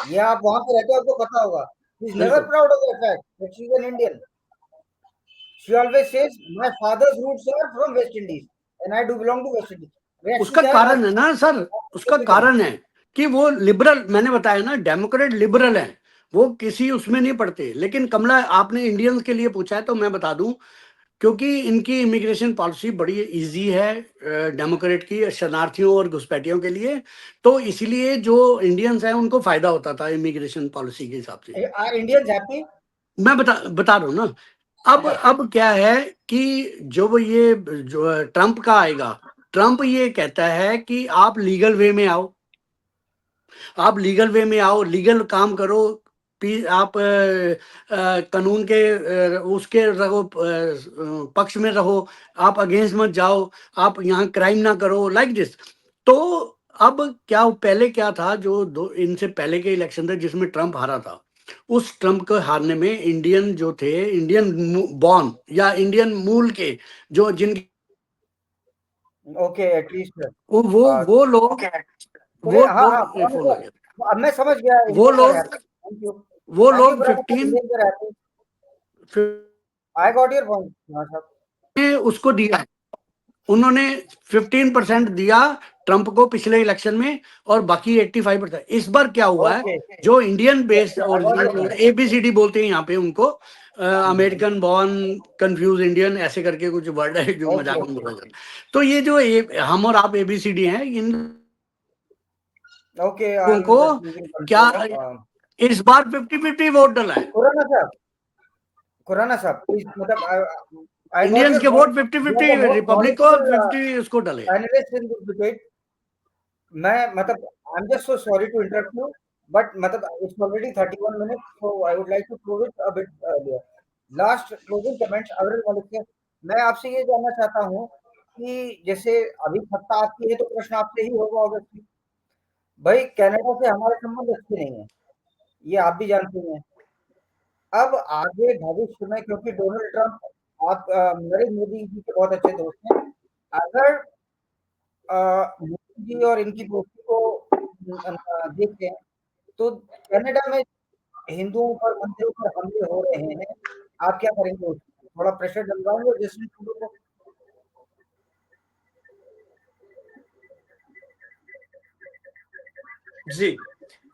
ये आप वहां पे रहते हो, आपको पता होगा. She is never proud of the fact that she is an Indian. She always says my father's roots are from West Indies and I do belong to West Indies. उसका कारण है ना सर, उसका कारण है कि वो लिबरल, मैंने बताया ना, डेमोक्रेट लिबरल है, वो किसी उसमें नहीं पड़ते। लेकिन कमला, आपने इंडियंस के लिए पूछा है तो मैं बता दूं, क्योंकि इनकी इमिग्रेशन पॉलिसी बड़ी इजी है डेमोक्रेट की, शरणार्थियों और घुसपैठियों के लिए, तो इसलिए जो इंडियंस हैं उनको फायदा होता था इमिग्रेशन पॉलिसी के हिसाब से। इंडियंस हैप्पी, मैं बता रहा हूँ ना। अब क्या है कि जो ये जो ट्रंप का आएगा, ट्रंप ये कहता है कि आप लीगल वे में आओ, आप लीगल वे में आओ, लीगल काम करो, आप कानून के उसके रहो, पक्ष में रहो, आप अगेंस्ट मत जाओ, आप यहाँ क्राइम ना करो, लाइक दिस। तो अब क्या, पहले क्या था, जो दो इनसे पहले के इलेक्शन थे जिसमें ट्रम्प हारा था, उस ट्रम्प को हारने में इंडियन जो थे, इंडियन बॉर्न या इंडियन मूल के जो जिनके ओके, एटलीस्ट वो लोग चलिए, हाँ हाँ, ये पुराना फोन आ सर, गया। अब मैं समझ गया वो इंडियन में लोग रहते हैं। थैंक यू, वो थैंक यू लोग पुराना सर, 15 इंडियन में रहते हैं। आई गॉट योर पॉइंट, हाँ सर। ने उसको दिया, उन्होंने 15% दिया ट्रम्प को पिछले इलेक्शन में, और बाकी 85%। इस बार क्या हुआ है, ओके, जो Indian based I got your original point. ABCD बोलते हैं यहाँ पे उनको, अमेरिकन बॉर्न कंफ्यूज इंडियन, ऐसे करके कुछ वर्ड है जो ओके, मजाक में बोला जाता है। तो ये जो हम और आप ABCD हैं, इन ओके, आई लोगों एम को जस्ट लूजिंग क्या कंट्रोल। इस बार 50-50 वोट डला है। खुराना साहब प्लीज, मतलब आई गॉट इंडियंस योर के vote point. You are the 50-50, most republic को नॉलेजेबल 50 उसको डले। Analyst in this debate. मैं मतलब I am just so sorry to interrupt you, but मतलब it's already 31 minutes, so I would like to close it a bit earlier. Last closing comments Aviral Malik से मैं आपसे ये जानना चाहता हूँ कि जैसे अभी सत्ता आपकी है तो प्रश्न आपसे ही होगा ऑब्वियसली। भाई कनाडा से हमारे संबंध अच्छे नहीं है, ये आप भी जानते हैं। अब आगे भविष्य में, क्योंकि डोनाल्ड ट्रंप आप नरेंद्र मोदी जी के बहुत अच्छे दोस्त हैं, अगर मोदी जी और इनकी दोस्ती को देखते हैं तो कनाडा में हिंदुओं पर, मंदिरों पर हमले हो रहे हैं, आप क्या करेंगे उस पर? थोड़ा प्रेशर डलवाएंगे जस्टिन ट्रूडो को? जी,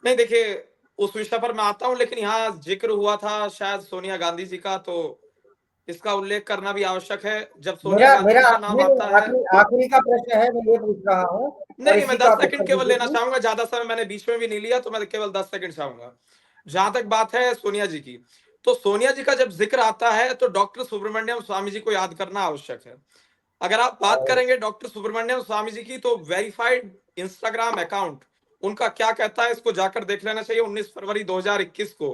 नहीं देखिए, उस विषय पर मैं आता हूं, लेकिन यहाँ जिक्र हुआ था शायद सोनिया गांधी जी का, तो इसका उल्लेख करना भी आवश्यक है। जब सोनिया मेरा गांधी मेरा जी का नाम आता है, आखिरी का प्रश्न है, मैं ये पूछ रहा हूँ और नहीं मैं इसी का 10 आप सेकंड उत्तर केवल दीजिए लेना प्लीज। चाहूंगा, ज्यादा समय मैंने बीच में भी नहीं लिया, तो मैं केवल 10 सेकंड चाहूंगा। जहां तक बात है सोनिया जी की, तो सोनिया जी का जब जिक्र आता है तो डॉक्टर सुब्रमण्यम स्वामी जी को याद करना आवश्यक है। अगर आप बात करेंगे डॉक्टर सुब्रमण्यम स्वामी जी की, तो वेरीफाइड इंस्टाग्राम अकाउंट उनका क्या कहता है, इसको जाकर देख लेना चाहिए। 19 फरवरी 2021 को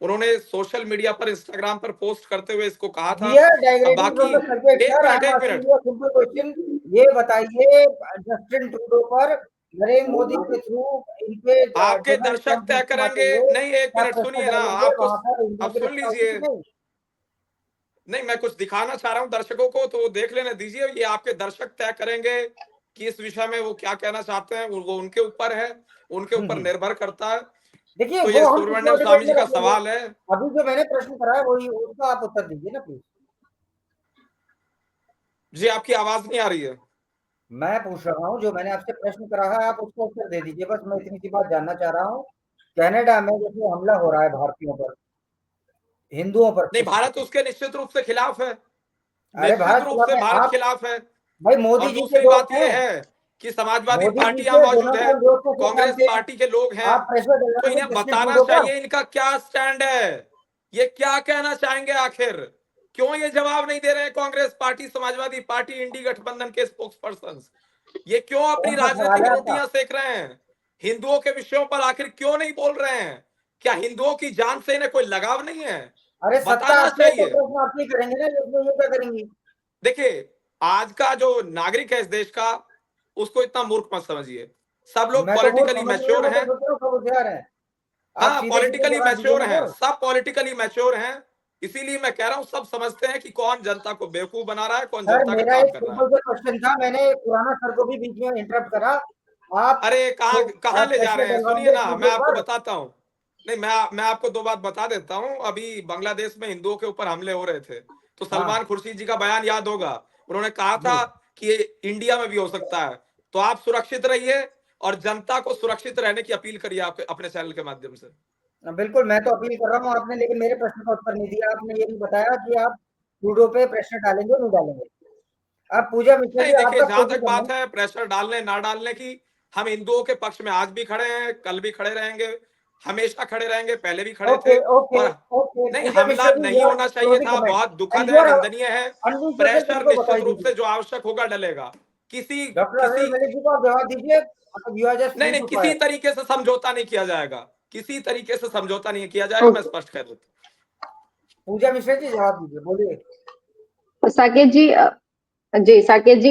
उन्होंने सोशल मीडिया पर, इंस्टाग्राम पर पोस्ट करते हुए इसको कहा था। We are अब digressing बाकी from the subject, एक sir. I मिनट am एक asking minute you a simple question. ये बताइए जस्टिन ट्रूडो पर नरेंद्र मोदी के थ्रू इनके आपके डोनाल्ड दर्शक ट्रंप तय मुक्त करेंगे। हुए, नहीं एक क्या मिनट प्रश्न सुनिए ना, डालेंगे आपको वहां पर इंडिया अब की सुन रक्षा होगी लीजिए। कि नहीं? नहीं, मैं कुछ दिखाना चाह रहा हूं दर्शकों को, तो वो देख लेने दीजिए। ये आपके दर्शक तय करेंगे कि इस विषय में वो क्या कहना चाहते हैं, वो उनके ऊपर है, उनके ऊपर निर्भर करता है। देखिए तो वो ये हम किसी सुब्रमण्यम और डिबेट स्वामी में जी का रख लेंगे। सवाल है। अभी जो मैंने प्रश्न करा है वही, उसका आप उत्तर दीजिए ना प्लीज। जी, आपकी आवाज नहीं आ रही है। मैं पूछ रहा हूँ, जो मैंने आपसे प्रश्न करा है आप उसका उत्तर दे दीजिए, बस मैं इतनी सी बात जानना चाह रहा हूँ। कनाडा में जैसे हमला हो रहा है भारतीयों पर, हिंदुओं पर नहीं, भारत स्पेसिफिकली। उसके निश्चित रूप से खिलाफ है, अरे निश्चित भारत रूप खिलाफ से है भारत आप? खिलाफ है। भाई मोदी और जी के दूसरी बात दोस्त हैं, यह है कि समाजवादी मोदी जी पार्टी यहां के मौजूद डोनाल्ड है, ट्रंप दोस्तों से काम कांग्रेस थे। पार्टी के लोग हैं, आप प्रेशर तो डलवाएंगे इन्हें जस्टिन बताना ट्रूडो पर? चाहिए इनका क्या स्टैंड है, ये क्या कहना चाहेंगे आखिर। क्यों ये जवाब नहीं दे रहे हैं कांग्रेस पार्टी, समाजवादी पार्टी, इंडी गठबंधन के स्पोक्स पर्सन? ये क्यों अपनी कौन सा सवाल राजनीतिक है आपका? रोटियां सेक रहे हैं? हिंदुओं के विषयों पर आखिर क्यों नहीं बोल रहे हैं? क्या हिंदुओं की जान से इन्हें कोई लगाव नहीं है? अरे सत्ता बताना आपकी है तो चाहिए। प्रश्न आप ही करेंगे ना, इसमें ये क्या करेंगी? देखिए, आज का जो नागरिक है इस देश का, उसको इतना मूर्ख मत समझिए। सब लोग मैं तो वो पॉलिटिकली समझ गया, मैच्योर मैं तो हैं। सोच रहा हूँ सब होशियार हैं। आप हाँ, सीधे सीधे पॉलिटिकली जवाब दीजिए मैच्योर ना हैं, सर। सब पॉलिटिकली मैच्योर हैं। इसीलिए मैं कह रहा हूं, सब समझते हैं कि कौन जनता को बेवकूफ बना रहा है, कौन सर जनता का मेरा काम एक कर रहा है। सिंपल सा क्वेश्चन था, मैंने पुराना सर को भी बीच में इंटरप्ट करा। आप अरे कहाँ तो कहाँ ले जा प्रेशर रहे हैं, सुनिए डलवाएंगे ना, मैं ट्रूडो आपको पर? बताता हूँ। नहीं, मैं आपको दो बात बता देता हूँ। अभी बांग्लादेश में हिंदुओं के ऊपर हमले हो रहे थे, तो हाँ सलमान खुर्शीद जी का बयान याद होगा। उन्होंने कहा जी, था कि ये इंडिया में भी हो सकता है। तो आप सुरक्षित रहिए और जनता को सुरक्षित रहने की अपील करिए आपके अपने चैनल के माध्यम से। बिल्कुल मैं तो अपील कर रहा हूँ आपने, लेकिन मेरे प्रश्न का उत्तर नहीं दिया आपने। ये भी बताया कि आप ट्रूडो पे प्रेशर डालेंगे नहीं डालेंगे। अब पूजा मिश्रा नहीं जी देखिए, आपका जहां क्लोजिंग तक बात कमेंट। है प्रेशर डालने ना डालने की, हम हिंदुओं के पक्ष में आज भी खड़े हैं, कल भी खड़े रहेंगे, हमेशा खड़े रहेंगे, पहले भी खड़े ओके थे। ओके और ओके, नहीं, पूजा हमला मिश्रा जी नहीं योर होना चाहिए क्लोजिंग था, कमेंट बहुत दुखद एंड है, योर निंदनीय है। अनरिजर्वेड प्रेशर को निश्चित बताई रूप दीजिए। से जो आवश्यक होगा डलेगा। किसी डॉक्टर किसी अनिल मलिक जी को आप जवाब दीजिए, मतलब यू आर जस्ट नहीं फ्री नहीं, टू किसी फायर। तरीके से समझौता नहीं किया जाएगा, किसी तरीके से समझौता नहीं किया जाएगा, मैं स्पष्ट कर देता हूं। पूजा मिश्रा जी जवाब दीजिए, बोलिए। साकेत जी, Saket ji,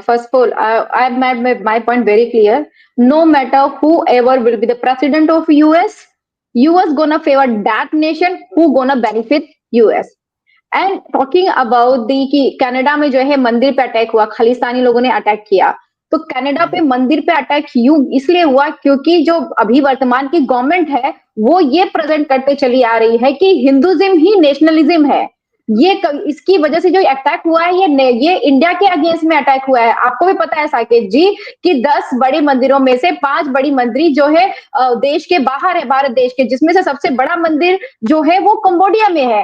first of all, I've made my point very clear. No matter whoever will be the president of US gonna favor that nation who gonna benefit US. And talking about the कि कनाडा में जो है मंदिर पे अटैक हुआ, खालिस्तानी लोगों ने अटैक किया, तो कनाडा पे मंदिर पे अटैक इसलिए हुआ क्योंकि जो अभी वर्तमान की गवर्नमेंट है वो ये प्रेजेंट करते चली आ रही है कि हिंदुइज्म ही नेशनलिज्म है। ये इसकी वजह से जो अटैक हुआ है ये इंडिया के अगेंस्ट में अटैक हुआ है। आपको भी पता है साकेत जी कि 10 बड़े मंदिरों में से 5 बड़ी मंदिर जो है देश के बाहर है, भारत देश के, जिसमें से सबसे बड़ा मंदिर जो है वो कंबोडिया में है।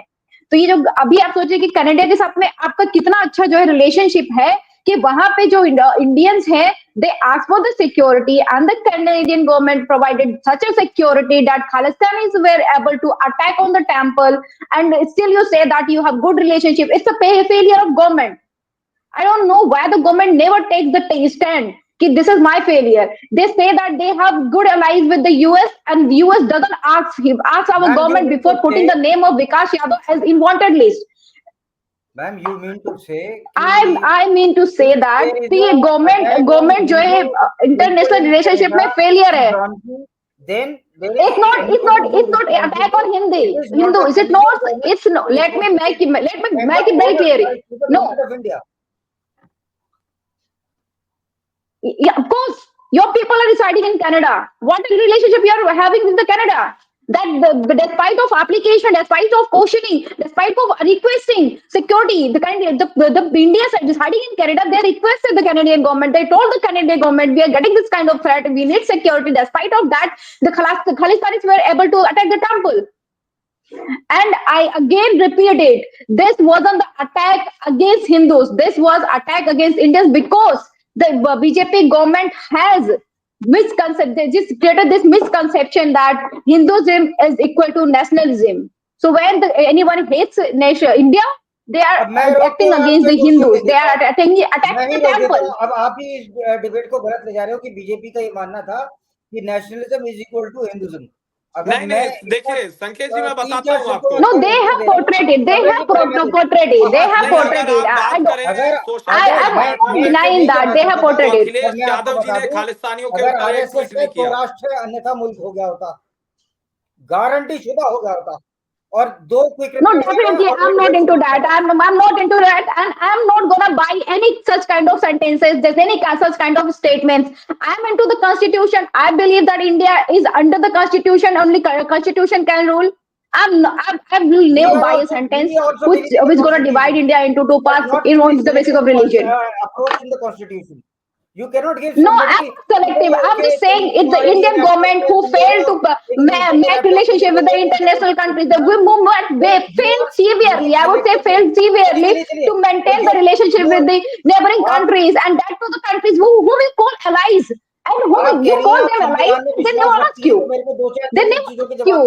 तो ये जो अभी आप सोचिए कि कनाडा के साथ में आपका कितना अच्छा जो है रिलेशनशिप है कि वहां पे जो इंडियंस हैं they asked for the security and the Canadian government provided such a security that Khalistanis were able to attack on the temple, and still you say that you have good relationship. It's a failure of government. I don't know why the government never takes the stand कि this is my failure. They say that they have good allies with the US and the US doesn't ask our government before putting the name of Vikas Yadav as in wanted list. Ma'am, you mean to say I mean to say that the government जो है international relationship में failure है. Then it's not attack on Hindu. Is it not? It's no. Let me make it very clear. No. Yeah, of course, your people are residing in Canada. What relationship you are having with the Canada? That despite of application, despite of cautioning, despite of requesting security, the Indians are residing in Canada. They requested the Canadian government. They told the Canadian government, we are getting this kind of threat. We need security. Despite of that, the Khalistanis were able to attack the temple. And I again repeat it. This wasn't the attack against Hindus. This was attack against Indians because the BJP government has they just created this misconception that Hinduism is equal to nationalism. So when anyone hates India, they are acting against the Hindus. They are attacking the temple. अब आप ही इस डिबेट को गलत ले जा रहे हो कि बीजेपी का ये मानना था कि nationalism is equal to Hinduism. नहीं, देखिए संकेत जी, मैं बताता हूँ आपको। No, they have portrayed it. They have portrayed it. They have portrayed it. I'm denying that. They have portrayed it. Akhilesh Yadav ji ने खालिस्तानियों के ऊपर एक ट्वीट नहीं किया। राष्ट्र अन्यथा मुल्क हो गया होता, गारंटी शुदा हो गया होता। और दो quick No, definitely, I'm not into that. I'm not into that, and I'm not gonna buy any such kind of sentences. There's any such kind of statements. I'm into the Constitution. I believe that India is under the Constitution. Only Constitution can rule. I will never buy a sentence which is gonna divide India into two parts on the basis of religion. Approach in the Constitution. You cannot give. No, I'm selective. I'm just saying it's the Indian government who failed to make relationship with the international countries. The movement failed severely. I would say failed severely to maintain the relationship with the neighboring countries, and that to the countries who we call allies. And who you call them allies, they never ask you. They never ask you.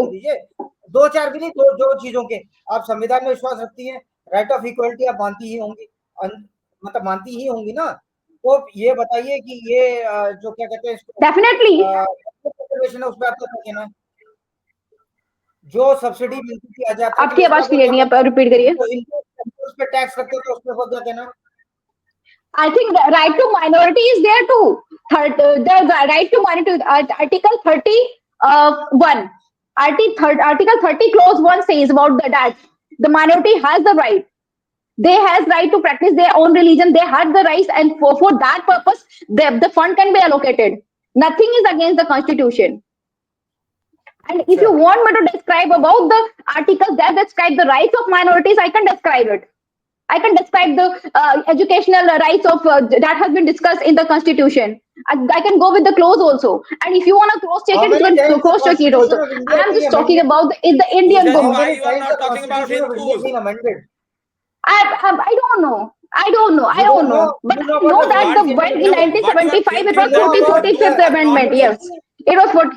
दो चार भी नहीं, दो चीजों के आप संविधान में विश्वास रखती हैं, राइट ऑफ इक्वलिटी आप मानती ही होंगी, मतलब मानती ही होंगी ना। तो ये बताइए कि ये जो क्या कहते हैं डेफिनेटली उस पर आपका क्या कहना है? जो सब्सिडी मिलती थी आजाद, आपकी आवाज क्लियर नहीं है, रिपीट करिए। उस पे टैक्स लगते थे, उस पे क्या कहना है? I think the right to minority is there too. The right to minority, Article 30, Article 30 clause 1 says about that the minority has the right. They has right to practice their own religion. They have the rights, and for that purpose, the fund can be allocated. Nothing is against the Constitution. And if you want me to describe about the articles that describe the rights of minorities, I can describe it. I can describe the educational rights of that has been discussed in the Constitution. I can go with the clause also. And if you want to cross check it, you can cross check it also. I am just talking about the Indian government. You are not talking about Hindus. I don't know. I don't know. But I know that when in 1975 it was 45th Amendment. Yes, it was 40.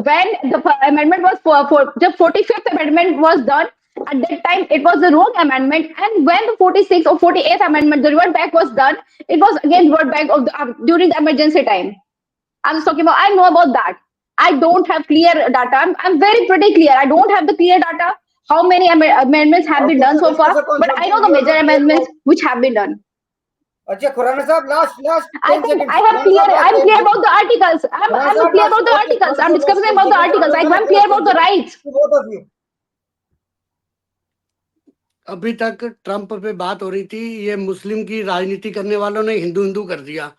When the amendment was for the 45th Amendment was done, at that time it was the wrong amendment, and when the 46th or 48th Amendment, the revert back was done, it was again revert back of during the emergency time. I'm just talking about, I know about that. I don't have clear data. I'm very pretty clear. I don't have the clear data. How many amendments have been done so far? But I know the major amendments which have been done. अच्छा खुराना साहब last 10 I seconds. have clear. I'm clear about the articles. I'm clear about the articles. I'm discussing about the articles. I'm clear about the rights. Both of you. अभी तक ट्रम्प पे बात हो रही थी, ये मुस्लिम की राजनीति करने वालों ने हिंदू हिंदू कर दिया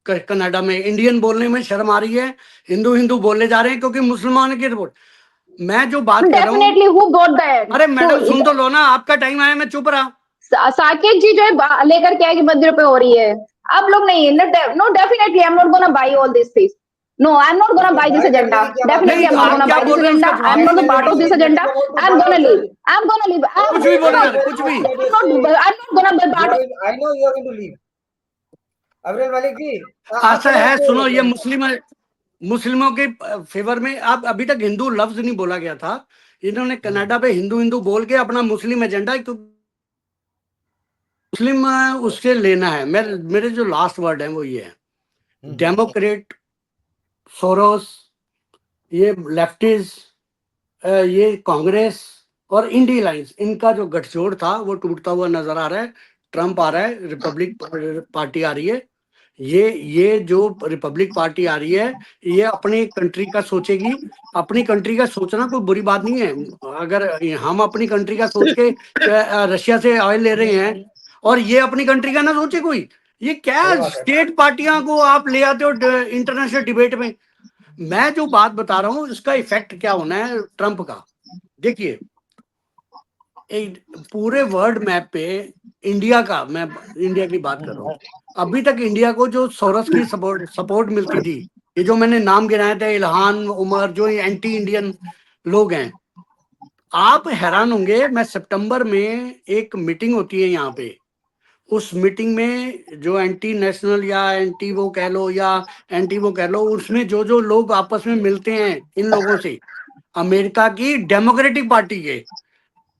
कनाडा में। इंडियन बोलने में शर्म आ रही है, हिंदू हिंदू बोले जा रहे हैं क्योंकि मुसलमानों की रिपोर्ट। मैं जो बात कर रहा हूँ, Definitely, who got that? अरे मैडम सुन तो लो ना, आपका टाइम आया, मैं चुप रहा। साकेत जी जो है लेकर के आए कि मंदिर पे हो रही है, आप लोग नहीं। No definitely I am not gonna buy all this things. No, I'm not gonna buy this agenda. Definitely, I'm not gonna buy this agenda. I'm not a part of this agenda. I'm gonna leave. I'm gonna leave. कुछ भी बोलो यार, कुछ भी। I'm not gonna be part of. I know you are going to leave. अब्रेल Malik ji, ऐसा है, सुनो, ये मुस्लिमों के फेवर में आप अभी तक हिंदू लफ्ज नहीं बोला गया था। इन्होंने कनाडा पे हिंदू हिंदू बोल के अपना मुस्लिम एजेंडा, तो मुस्लिम उसके लेना है। मेरे जो लास्ट वर्ड है वो ये है, डेमोक्रेट, सोरोस, ये लेफ्टिस्ट, ये कांग्रेस और इंडी लाइंस, इनका जो गठजोड़ था वो टूटता हुआ नजर आ रहा है। ट्रम्प आ रहा है, रिपब्लिक पार्टी आ रही है। ये जो रिपब्लिक पार्टी आ रही है, ये अपनी कंट्री का सोचेगी। अपनी कंट्री का सोचना कोई बुरी बात नहीं है। अगर हम अपनी कंट्री का सोच के रशिया से ऑयल ले रहे हैं और ये अपनी कंट्री का ना सोचे कोई, ये क्या स्टेट पार्टियां को आप ले आते हो इंटरनेशनल डिबेट में। मैं जो बात बता रहा हूँ, इसका इफेक्ट क्या होना है ट्रम्प का। देखिए, एक पूरे वर्ल्ड मैप पे इंडिया का, मैं इंडिया की बात कर रहा हूँ, अभी तक इंडिया को जो सोरस की सपोर्ट मिलती थी, ये जो मैंने नाम गिनाए थे, इल्हान उमर, जो एंटी इंडियन लोग हैं, आप हैरान होंगे। मैं सितंबर में एक मीटिंग होती है यहाँ पे, उस मीटिंग में जो एंटी नेशनल या एंटी वो कह लो या एंटी वो कह लो, उसमें जो जो लोग आपस में मिलते हैं, इन लोगों से, अमेरिका की डेमोक्रेटिक पार्टी के,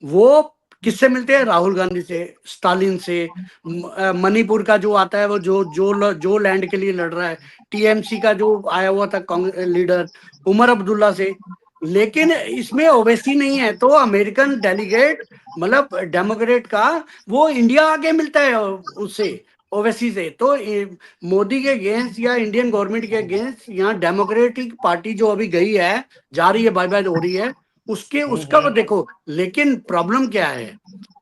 वो किससे मिलते हैं? राहुल गांधी से, स्टालिन से, मणिपुर का जो आता है वो जो लैंड के लिए लड़ रहा है, टीएमसी का जो आया हुआ था लीडर उमर अब्दुल्ला से। लेकिन इसमें ओवैसी नहीं है, तो अमेरिकन डेलीगेट, मतलब डेमोक्रेट का, वो इंडिया आके मिलता है उससे, ओवैसी से। तो मोदी के अगेंस्ट या इंडियन गवर्नमेंट के अगेंस्ट यहाँ डेमोक्रेटिक पार्टी जो अभी गई है, जा रही है, बाय बाय हो रही है, उसका वो देखो। लेकिन प्रॉब्लम क्या है?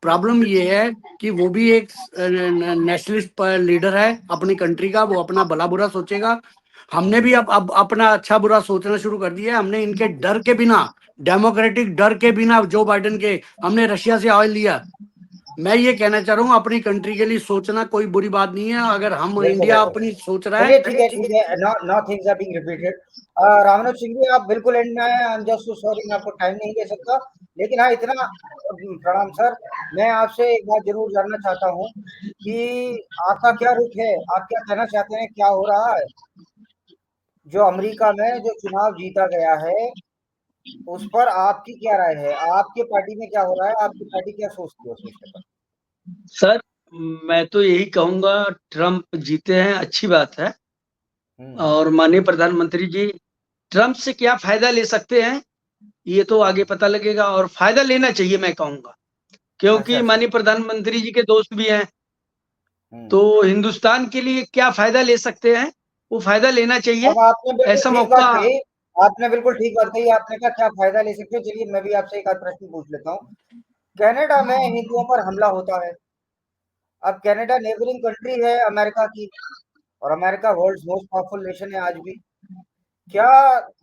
प्रॉब्लम ये है कि वो भी एक नेशनलिस्ट लीडर है अपनी कंट्री का, वो अपना भला बुरा सोचेगा। हमने भी अब अपना अच्छा बुरा सोचना शुरू कर दिया। हमने इनके डर के बिना, डेमोक्रेटिक डर के बिना, जो बाइडेन के, हमने रशिया से ऑयल लिया। मैं ये कहना चाह रहा हूँ, अपनी कंट्री के लिए सोचना कोई बुरी बात नहीं है। अगर हम इंडिया अपनी सोच रहा है, ठीक है, no things are being repeated. Ramnath Singh ji, आप बिल्कुल एंड में आए। I am just so sorry, मैं आपको टाइम नहीं दे सकता, लेकिन हाँ इतना प्रणाम सर। मैं आपसे एक बात जरूर जानना चाहता हूँ कि आपका क्या रुख है, आप क्या कहना चाहते हैं, क्या हो रहा है जो अमेरिका में जो चुनाव जीता गया है, उस पर आपकी क्या राय है? आपके पार्टी में क्या हो रहा है? आपकी पार्टी क्या सोचती है उस विषय पर? सर, मैं तो यही कहूंगा, ट्रम्प जीते हैं, अच्छी बात है। और माननीय प्रधानमंत्री जी ट्रम्प से क्या फायदा ले सकते हैं, ये तो आगे पता लगेगा। और फायदा लेना चाहिए, मैं कहूंगा, क्योंकि माननीय प्रधानमंत्री जी के दोस्त भी हैं। तो हिंदुस्तान के लिए क्या फायदा ले सकते हैं, वो फायदा लेना चाहिए। ऐसा मौका आपने बिल्कुल ठीक बात कही। आपने कहा क्या फायदा ले सकते हैं। चलिए मैं भी आपसे एक आध प्रश्न पूछ लेता हूँ। कनाडा में हिंदुओं पर हमला होता है। अब कनाडा नेबरिंग कंट्री है अमेरिका की, और America world's most powerful nation है आज भी। क्या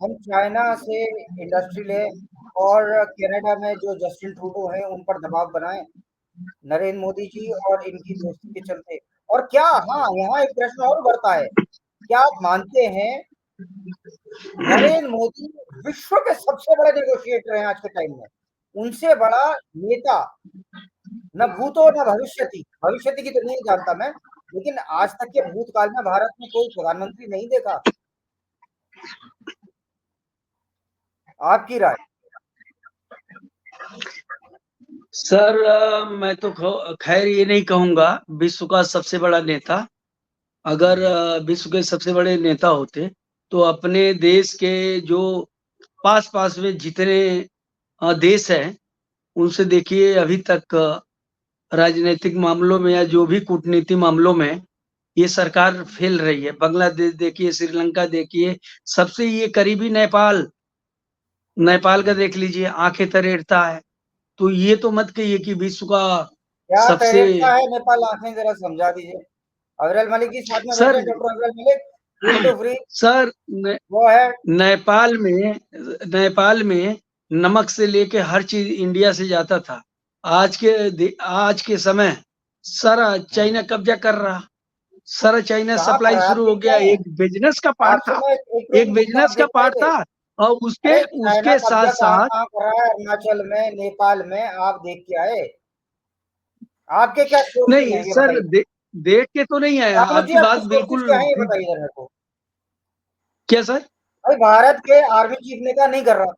हम चाइना से इंडस्ट्री लें और कनाडा में जो जस्टिन ट्रूडो है उन पर दबाव बनाएं, नरेंद्र मोदी जी और इनकी दोस्ती के चलते? और क्या, हाँ यहाँ एक प्रश्न और बढ़ता है, क्या आप मानते हैं नरेंद्र मोदी विश्व के सबसे बड़े नेगोशिएटर हैं आज के टाइम में? उनसे बड़ा नेता न भूतो न भविष्यति, भविष्यति की तो नहीं जानता मैं, लेकिन आज तक के भूतकाल में भारत में कोई प्रधानमंत्री नहीं देखा। आपकी राय? सर, मैं तो खैर ये नहीं कहूंगा विश्व का सबसे बड़ा नेता। अगर विश्व के सबसे बड़े नेता होते तो अपने देश के जो पास में जितने देश हैं, उनसे देखिए अभी तक राजनीतिक मामलों में या जो भी कूटनीति मामलों में ये सरकार फेल रही है। बांग्लादेश देखिए, श्रीलंका देखिए, सबसे ये करीबी नेपाल का देख लीजिए, आंखें तरेड़ता है। तो ये तो मत कहिए कि विश्व का क्या सबसे तरीका है नेपाल, आंखें जरा समझा दीजिए। अबरेल मलिक के साथ में बैठे sir doctor Aviral Malik, free to free sir वो है। नेपाल में नमक से लेके हर चीज इंडिया से जाता था। आज के समय सारा चाइना कब्जा कर रहा, सारा चाइना कहाँ कर सप्लाई रहा है, आप शुरू हो देख के गया। आए? एक बिजनेस का पार्ट आपसे था, मैं एक एक मुद्दा, आप बिजनेस का देख के आए पार्ट थे? था और अरे उसके चाइना उसके साथ कब्जा कहाँ साथ कहाँ कर रहा है, अरुणाचल में, नेपाल में, आप देख के आए? आपके क्या सोर्सेज नहीं हैं ये सर, बताइए। देख के तो नहीं आया, राहुल जी आपकी बात आपके सोर्सेज बिल्कुल क्या है ये ठीक। बताइए जरा मेरे को। क्या सर? भाई भारत के आर्मी चीफ ने कहा नहीं कर रहा,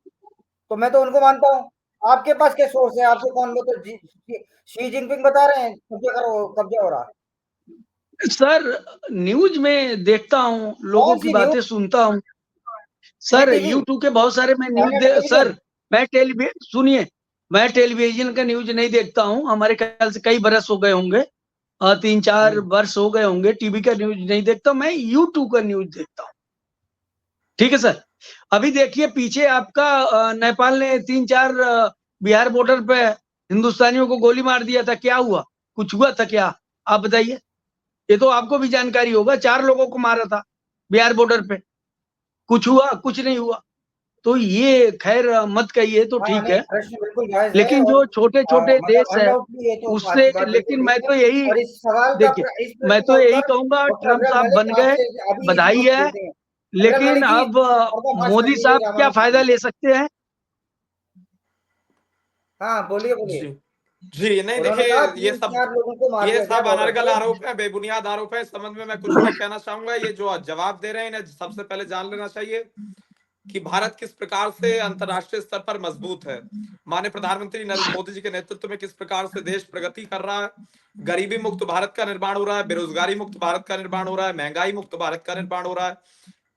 तो मैं तो उनको मानता हूँ। आपके पास क्या सोर्स है, आपको कौन, वो तो शी जिनपिंग बता रहे हैं कब्जा करो, कब्जा हो रहा। सर न्यूज में देखता हूँ, लोगों कौन की सी न्यूज? बातें सुनता हूँ। ये सर टीवी, यूट्यूब के बहुत सारे मैं न्यूज चाइना टेलीविजन? सर सुनिए, मैं टेलीविजन का न्यूज नहीं देखता हूँ। हमारे ख्याल से कई बरस हो गए होंगे, 3-4 वर्ष हो गए होंगे टीवी का न्यूज नहीं देखता, मैं यूट्यूब का न्यूज देखता हूँ। ठीक है सर। अभी देखिए पीछे आपका नेपाल ने 3-4 बिहार बॉर्डर पे हिंदुस्तानियों को गोली मार दिया था, क्या हुआ? कुछ हुआ था क्या? आप बताइए। ये तो आपको भी जानकारी होगा, 4 लोगों को मारा था बिहार बॉर्डर पे। कुछ हुआ? कुछ नहीं हुआ। तो ये खैर मत कहिए तो हाँ ठीक नहीं, है, प्रश्न बिल्कुल जायज है लेकिन और जो छोटे-छोटे मतलब देश है अनडाउटली ये तो उससे, आपकी बात बिल्कुल लेकिन ठीक मैं है। तो यही और इस सवाल का देखिए, इस मैं प्रश्न का तो यही उत्तर कहूँगा डॉक्टर ट्रम्प अब्राहम साहब मलिक बन गए, आपसे अभी इसी बधाई वक्त है। देते हैं। अब्राहम लेकिन मलिक जी अब पर्दाफाश कर मोदी दीजिए साहब क्या रामानुज फ़ायदा जी। ले सकते हैं? हाँ बोलिए बोलिए। जी जी, नहीं उन्होंने देखिए, कहा 3-4 लोगों को मार ये दिया गया सब बॉर्डर अनर्गल पे। आरोप है, बेबुनियाद आरोप है। इस संबंध में मैं कुछ नहीं कहना चाहूंगा। ये जो जवाब दे रहे हैं इन्हें सबसे पहले जान लेना चाहिए कि भारत किस प्रकार से अंतर्राष्ट्रीय स्तर पर मजबूत है। माननीय प्रधानमंत्री नरेंद्र मोदी जी के नेतृत्व में किस प्रकार से देश प्रगति कर रहा है, गरीबी मुक्त भारत का निर्माण हो रहा है, बेरोजगारी मुक्त भारत का निर्माण हो रहा है, महंगाई मुक्त भारत का निर्माण हो रहा है,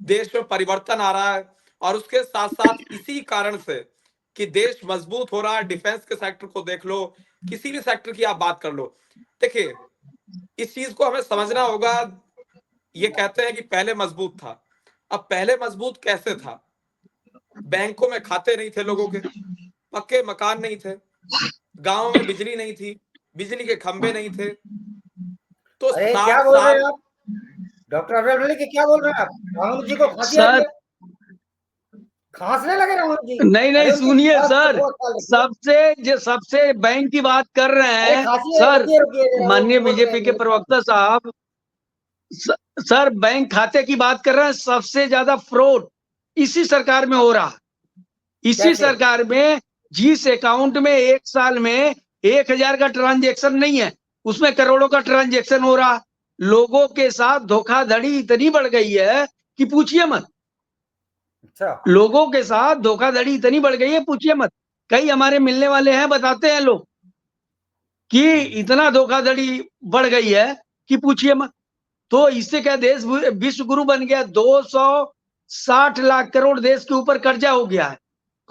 देश में परिवर्तन आ रहा है। और उसके साथ साथ इसी कारण से कि देश मजबूत हो रहा है, डिफेंस के सेक्टर को देख लो, किसी भी सेक्टर की आप बात कर लो। देखिए, इस चीज को हमें समझना होगा। ये कहते हैं कि पहले मजबूत था, अब पहले मजबूत कैसे था? बैंकों में खाते नहीं थे लोगों के, पक्के मकान नहीं थे, गांव में बिजली नहीं थी, बिजली के खंभे नहीं थे। तो अरे क्या 60 बोल रहे साल हैं आप डॉक्टर अब्राहम मलिक, क्या बोल रहे हैं आप? रामानुज जी को खांसी आ रही सर है, खांसने लगे रामानुज जी। नहीं अरे उनकी सुनिए स्वास्थ्य का सर, बहुत ख्याल रखिए। सबसे बैंक की बात कर रहे अरे हैं खांसी है, सर। रुकिए रुकिए जरा, वो माननीय बोल रहे हैं बीजेपी के मेरे साथ। प्रवक्ता साहब, सर बैंक खाते की बात कर रहे हैं। सबसे ज्यादा फ्रॉड इसी सरकार में हो रहा है। इसी कैसे? सरकार में जिस अकाउंट में एक साल में 1,000 का ट्रांजेक्शन नहीं है, उसमें करोड़ों का ट्रांजेक्शन हो रहा। लोगों के साथ धोखाधड़ी इतनी बढ़ गई है कि पूछिए मत। अच्छा, लोगों के साथ धोखाधड़ी इतनी बढ़ गई है, पूछिए मत। कई हमारे मिलने वाले हैं, बताते हैं लोग कि इतना धोखाधड़ी बढ़ गई है कि पूछिए मत। तो इससे क्या देश विश्व गुरु बन गया? 260 लाख करोड़ देश के ऊपर कर्जा हो गया है।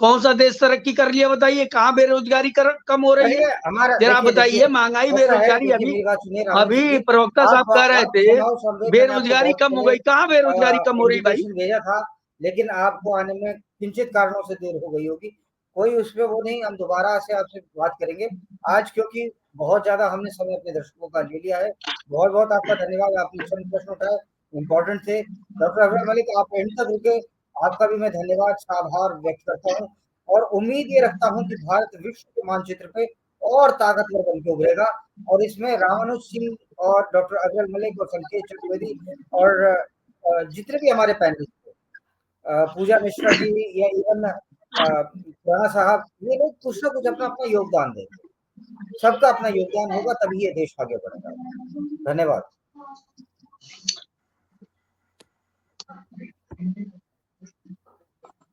कौन सा देश तरक्की कर लिया बताइए? कहाँ बेरोजगारी कम हो रही है? चलिए हमारा जरा आप देखिए देखिए बताइए। महंगाई, ऐसा है, बेरोजगारी, देखिए अभी मेरी बात सुनिए रामानुज अभी जी। प्रवक्ता साहब कह रहे आप थे चुनाव सर्वे मैंने आपको बेरोजगारी बहुत कम हो पहले गई। कहाँ बेरोजगारी कम हो रही भाई? इनविटेशन भेजा था, लेकिन आपको आने में किंचित कारणों से देर हो गई होगी। कोई उसपे वो नहीं, हम दोबारा से आपसे बात करेंगे आज, क्योंकि बहुत ज्यादा हमने समय अपने दर्शकों का ले लिया है। बहुत बहुत आपका धन्यवाद, आपने सभी प्रश्न उठाए, इम्पोर्टेंट थे। डॉक्टर अब्राहम मलिक आप एंड तक रुके, आपका भी मैं धन्यवाद आभार व्यक्त करता हूँ और उम्मीद ये रखता हूँ कि भारत विश्व के मानचित्र पे और ताकतवर बन के उभरेगा। और इसमें रामानुज सिंह और डॉक्टर अब्राहम मलिक और संकेत चतुर्वेदी और जितने भी हमारे पैनलिस्ट थे, पूजा मिश्रा जी या इवन राणा साहब, ये लोग कुछ ना कुछ अपना अपना योगदान देंगे। सबका अपना योगदान होगा, तभी ये देश आगे बढ़ेगा। धन्यवाद।